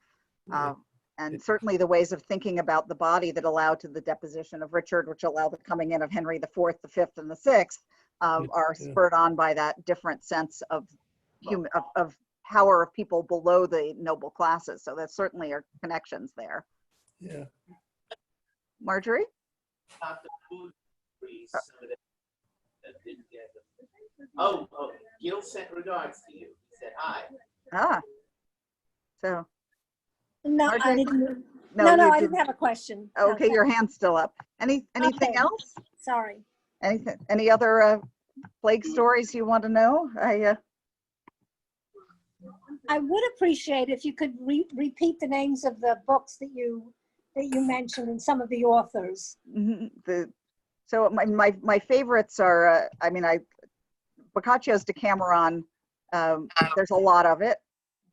And certainly the ways of thinking about the body that allow to the deposition of Richard, which allow the coming in of Henry the Fourth, the Fifth, and the Sixth, are spurred on by that different sense of of power of people below the noble classes. So that certainly are connections there. Yeah. Marjorie? Oh, Gil sent regards to you. He said hi. Ah, so. No, Marjorie, I didn't. No, No, you I didn't. didn't have a question. Okay, your hand's still up. Anything Okay. else? Sorry. Any other plague stories you want to know? I would appreciate if you could repeat the names of the books that you mentioned and some of the authors. So my favorites are Boccaccio's Decameron. There's a lot of it,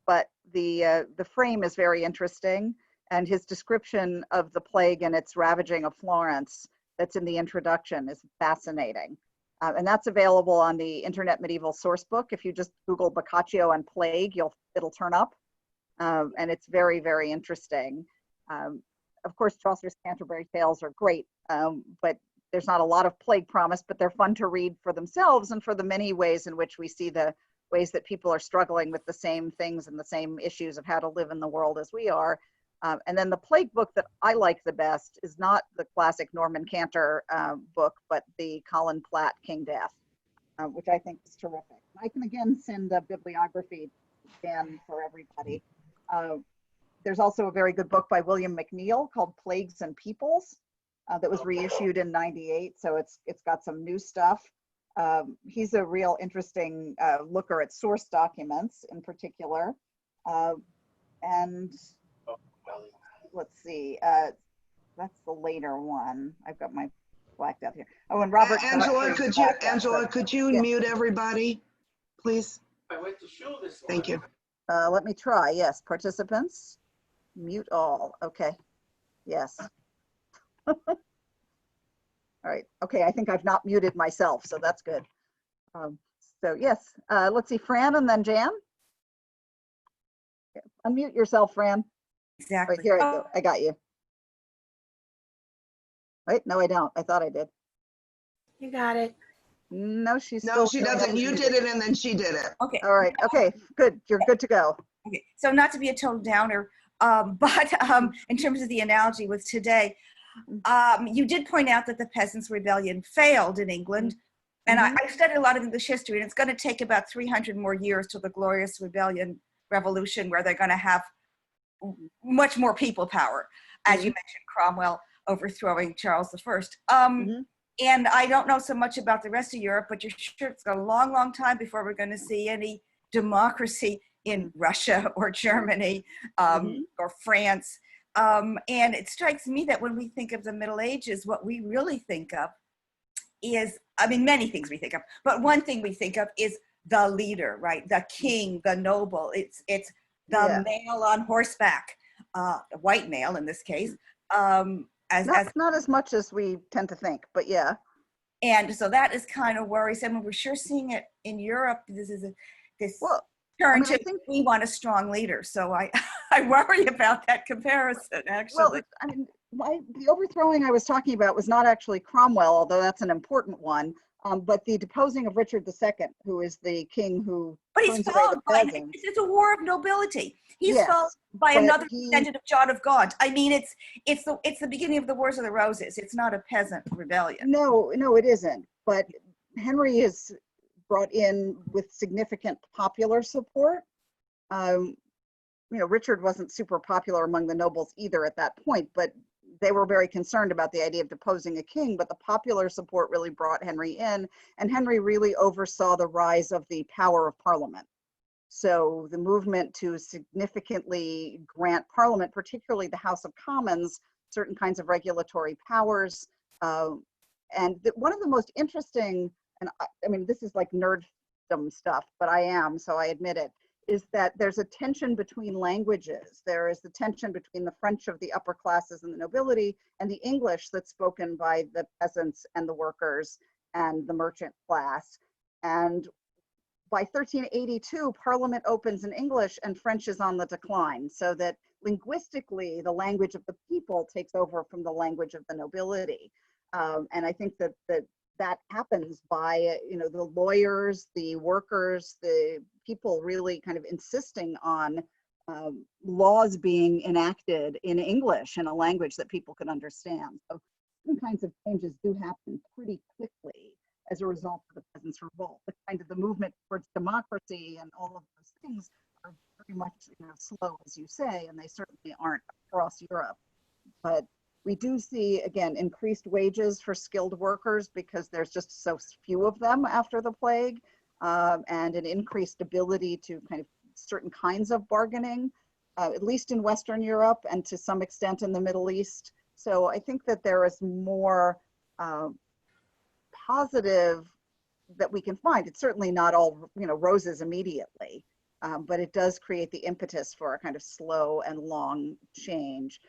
but the frame is very interesting, and his description of the plague and its ravaging of Florence that's in the introduction is fascinating. And that's available on the Internet Medieval Sourcebook. If you just Google Boccaccio and plague, it'll turn up. And it's very, very interesting. Of course, Chaucer's Canterbury Tales are great, but there's not a lot of plague promise, but they're fun to read for themselves and for the many ways in which we see the ways that people are struggling with the same things and the same issues of how to live in the world as we are. And then the plague book that I like the best is not the classic Norman Cantor book, but the Colin Platt King Death, which I think is terrific. I can again send a bibliography again for everybody. There's also a very good book by William McNeill called Plagues and Peoples that was reissued in '98, so it's got some new stuff. He's a real interesting looker at source documents in particular. And let's see, that's the later one. I've got my blacked out here. Oh, and Robert. Angela, could you mute everybody, please? Thank you. Let me try. Yes, participants, mute all. Okay. Yes. All right. Okay. I think I've not muted myself, so that's good. So yes, let's see, Fran and then Jan. Unmute yourself, Fran. Exactly. Right, here I go. I got you. Wait, no, I don't. I thought I did. You got it. No, she's No, still she showing doesn't. You unmuted. did it and then she did it. Okay. All right. Okay, good. You're good to go. Okay. So not to be a total downer, but in terms of the analogy with today, you did point out that the Peasants' Rebellion failed in England. And I studied a lot of English history, and it's going to take about 300 more years till the Glorious Revolution, where they're going to have much more people power, as you mentioned, Cromwell overthrowing Charles I. And I don't know so much about the rest of Europe, but you're sure it's got a long, long time before we're going to see any democracy in Russia or Germany or France. And it strikes me that when we think of the Middle Ages, what we really think of is, I mean, many things we think of, but one thing we think of is the leader, right? The king, the noble. It's the male on horseback, white male in this case. Not as much as we tend to think, but yeah. And so that is kind of worrisome. We're sure seeing it in Europe. This is turn to we want a strong leader. So I worry about that comparison, actually. Well, I mean, the overthrowing I was talking about was not actually Cromwell, although that's an important one, but the deposing of Richard II, who is the king who turns away the peasants. It's a war of nobility. He's followed by another descendant of John of God. I mean, it's the beginning of the Wars of the Roses. It's not a peasant rebellion. No, it isn't. But Henry is brought in with significant popular support. Richard wasn't super popular among the nobles either at that point, but they were very concerned about the idea of deposing a king, but the popular support really brought Henry in, and Henry really oversaw the rise of the power of Parliament. So the movement to significantly grant Parliament, particularly the House of Commons, certain kinds of regulatory powers. And one of the most interesting, and I mean, this is like nerddom stuff, but I am, so I admit it, is that there's a tension between languages. There is the tension between the French of the upper classes and the nobility and the English that's spoken by the peasants and the workers and the merchant class. And by 1382, Parliament opens in English and French is on the decline, so that linguistically, the language of the people takes over from the language of the nobility. And I think that happens by, the lawyers, the workers, the people really kind of insisting on laws being enacted in English, in a language that people can understand. So some kinds of changes do happen pretty quickly as a result of the peasants' revolt. The movement towards democracy and all of those things are very much slow, as you say, and they certainly aren't across Europe. But we do see, again, increased wages for skilled workers because there's just so few of them after the plague, and an increased ability to kind of certain kinds of bargaining, at least in Western Europe and to some extent in the Middle East. So I think that there is more positive that we can find. It's certainly not all, roses immediately, but it does create the impetus for a kind of slow and long change.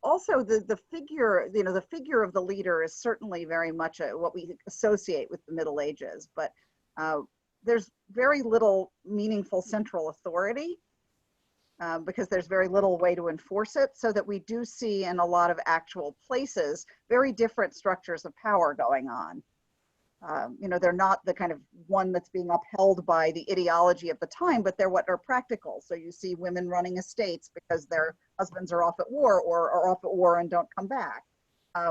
Also, the figure, the figure of the leader is certainly very much what we associate with the Middle Ages, but there's very little meaningful central authority because there's very little way to enforce it, so that we do see in a lot of actual places very different structures of power going on. They're not the kind of one that's being upheld by the ideology of the time, but they're what are practical. So you see women running estates because their husbands are off at war or are off at war and don't come back.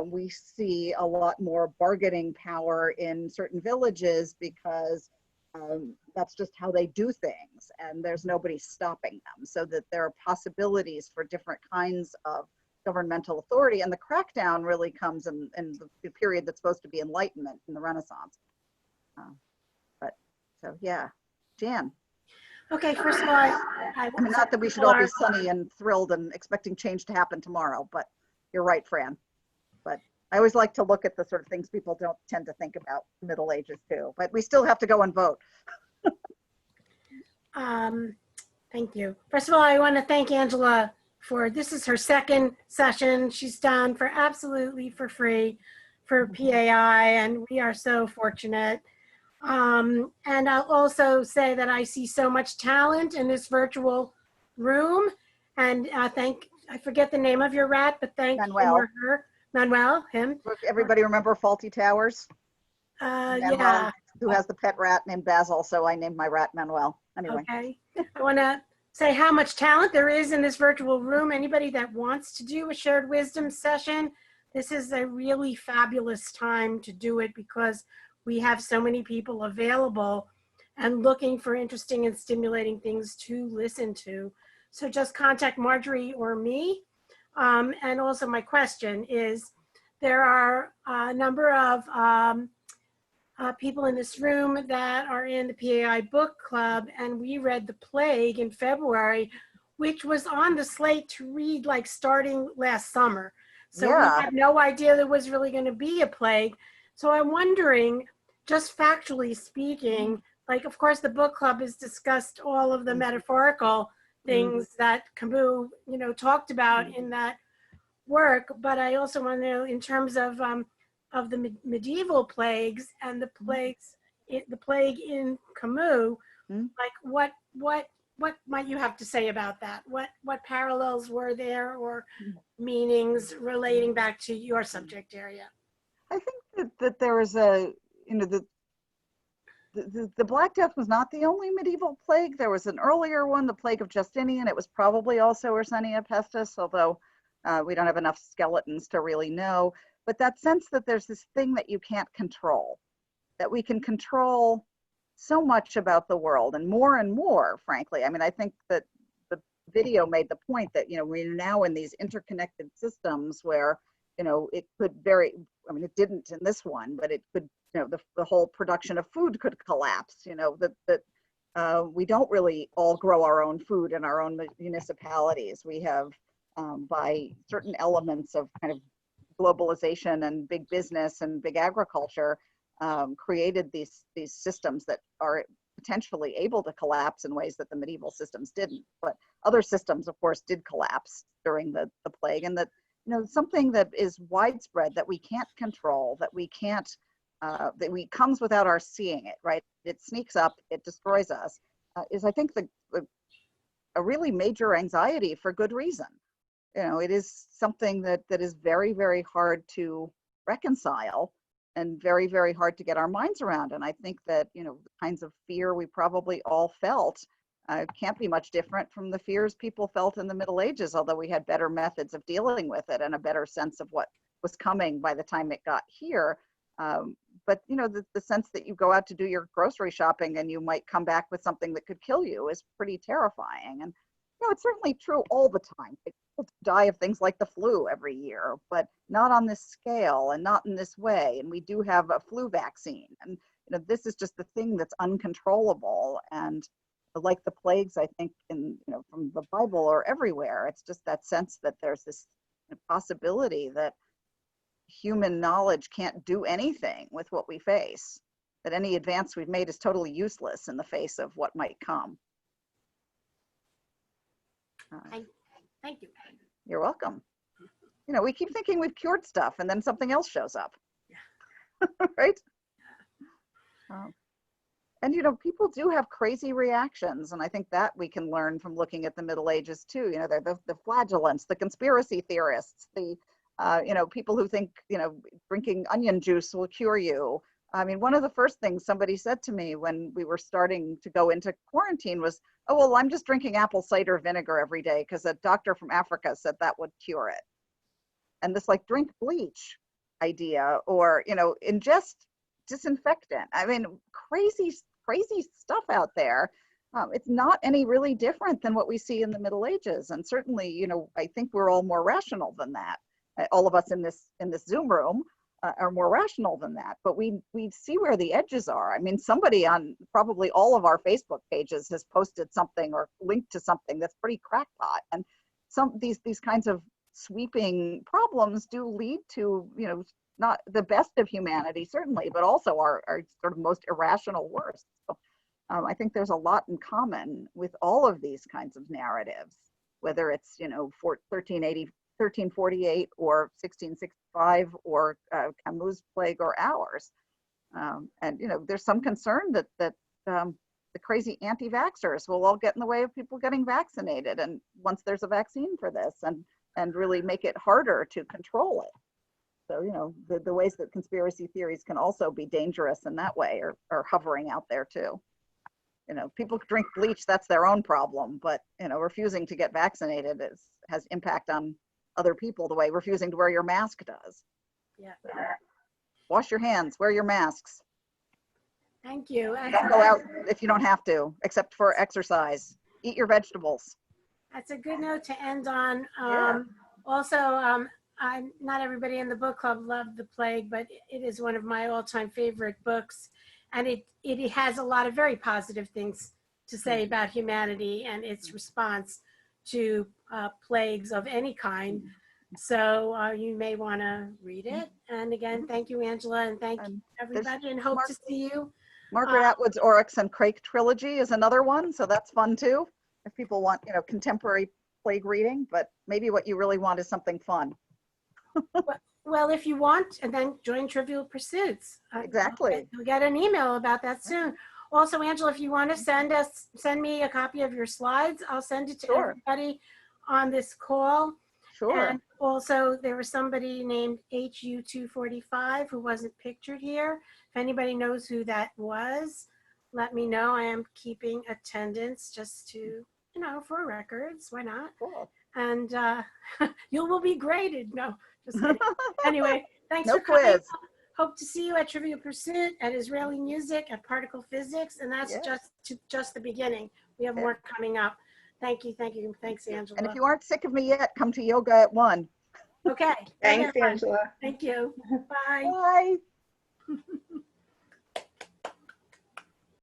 We see a lot more bargaining power in certain villages because that's just how they do things, and there's nobody stopping them, so that there are possibilities for different kinds of governmental authority. And the crackdown really comes in the period that's supposed to be Enlightenment in the Renaissance. So yeah, Jan. Okay, first of all, I mean, not that we should all be sunny and thrilled and expecting change to happen tomorrow, but you're right, Fran. But I always like to look at the sort of things people don't tend to think about the Middle Ages too, but we still have to go and vote. Thank you. First of all, I want to thank Angela for, this is her second session she's done for absolutely for free for PAI, and we are so fortunate. And I'll also say that I see so much talent in this virtual room, and I forget the name of your rat, but thank Manuel. him or her. Manuel, him. Everybody remember Faulty Towers? Manuel, Yeah. who has the pet rat named Basil, so I named my rat Manuel. Anyway. Okay. I want to say how much talent there is in this virtual room. Anybody that wants to do a shared wisdom session, this is a really fabulous time to do it because we have so many people available and looking for interesting and stimulating things to listen to. So just contact Marjorie or me. And also my question is, there are a number of people in this room that are in the PAI book club, and we read The Plague in February, which was on the slate to read like starting last summer. So Yeah. we had no idea there was really going to be a plague. So I'm wondering, just factually speaking, like, of course, the book club has discussed all of the metaphorical things that Camus, talked about in that work, but I also want to know, in terms of the medieval plagues and the plagues, the plague in Camus, like what might you have to say about that? What parallels were there, or meanings relating back to your subject area? I think that there was the Black Death was not the only medieval plague. There was an earlier one, the Plague of Justinian. It was probably also Yersinia pestis, although we don't have enough skeletons to really know. But that sense that there's this thing that you can't control, that we can control so much about the world, and more, frankly. I mean, I think that the video made the point that, we're now in these interconnected systems where, it could it didn't in this one, but it could, the whole production of food could collapse, that we don't really all grow our own food in our own municipalities. We have, by certain elements of kind of globalization and big business and big agriculture, created these systems that are potentially able to collapse in ways that the medieval systems didn't. But other systems, of course, did collapse during the plague, and that, something that is widespread that we can't control, that we can't, comes without our seeing it, right? It sneaks up, it destroys us, is, I think, a really major anxiety for good reason. You know, it is something that is very, very hard to reconcile and very, very hard to get our minds around. And I think that, you know, the kinds of fear we probably all felt can't be much different from the fears people felt in the Middle Ages, although we had better methods of dealing with it and a better sense of what was coming by the time it got here. But, you know, the sense that you go out to do your grocery shopping and you might come back with something that could kill you is pretty terrifying. And, you know, it's certainly true all the time. People die of things like the flu every year, but not on this scale and not in this way. And we do have a flu vaccine. And, you know, this is just the thing that's uncontrollable. And like the plagues, I think, in, you know, from the Bible or everywhere, it's just that sense that there's this possibility that human knowledge can't do anything with what we face, that any advance we've made is totally useless in the face of what might come. Thank you. You're welcome. You know, we keep thinking we've cured stuff and then something else shows up. Right? And, you know, people do have crazy reactions. And I think that we can learn from looking at the Middle Ages too. You know, they're the flagellants, the conspiracy theorists, the, you know, people who think, you know, drinking onion juice will cure you. I mean, one of the first things somebody said to me when we were starting to go into quarantine was, oh, well, I'm just drinking apple cider vinegar every day because a doctor from Africa said that would cure it. And this like drink bleach idea, or, you know, ingest disinfectant. I mean, crazy stuff out there. It's not any really different than what we see in the Middle Ages. And certainly, you know, I think we're all more rational than that. All of us in this Zoom room are more rational than that, but we see where the edges are. I mean, somebody on probably all of our Facebook pages has posted something or linked to something that's pretty crackpot. And these kinds of sweeping problems do lead to, you know, not the best of humanity, certainly, but also our sort of most irrational worst. So, I think there's a lot in common with all of these kinds of narratives, whether it's, you know, 1348 or 1665 or Camus' plague or ours. And, you know, there's some concern that the crazy anti-vaxxers will all get in the way of people getting vaccinated. And once there's a vaccine for this, and really make it harder to control it. So, you know, the ways that conspiracy theories can also be dangerous in that way are hovering out there too. You know, people drink bleach, that's their own problem, but, you know, refusing to get vaccinated has impact on other people the way refusing to wear your mask does. Yeah. Wash your hands, wear your masks. Thank you. Don't go out if you don't have to, except for exercise. Eat your vegetables. That's a good note to end on. Yeah. Also, not everybody in the book club loved The Plague, but it is one of my all-time favorite books. And it has a lot of very positive things to say about humanity and its response to plagues of any kind. So you may want to read it. And again, thank you, Angela, and thank you, everybody, and hope to see you. Margaret Atwood's Oryx and Crake trilogy is another one, so that's fun too. If people want, you know, contemporary plague reading, but maybe what you really want is something fun. Well, if you want, and then join Trivial Pursuits. Exactly. You'll get an email about that soon. Also, Angela, if you want to send me a copy of your slides, I'll send it to everybody on this call. Sure. And also, there was somebody named HU245 who wasn't pictured here. If anybody knows who that was, let me know. I am keeping attendance just to, you know, for records. Why not? Cool. And you will be graded. No, just kidding. Anyway, thanks No for coming. quiz. Hope to see you at Trivial Pursuit, at Israeli Music, at Particle Physics, and that's just the beginning. We have more coming up. Thank you, thanks, Angela. And if you aren't sick of me yet, come to yoga at 1. Okay. Thanks, Angela. Thank you. Bye. Bye.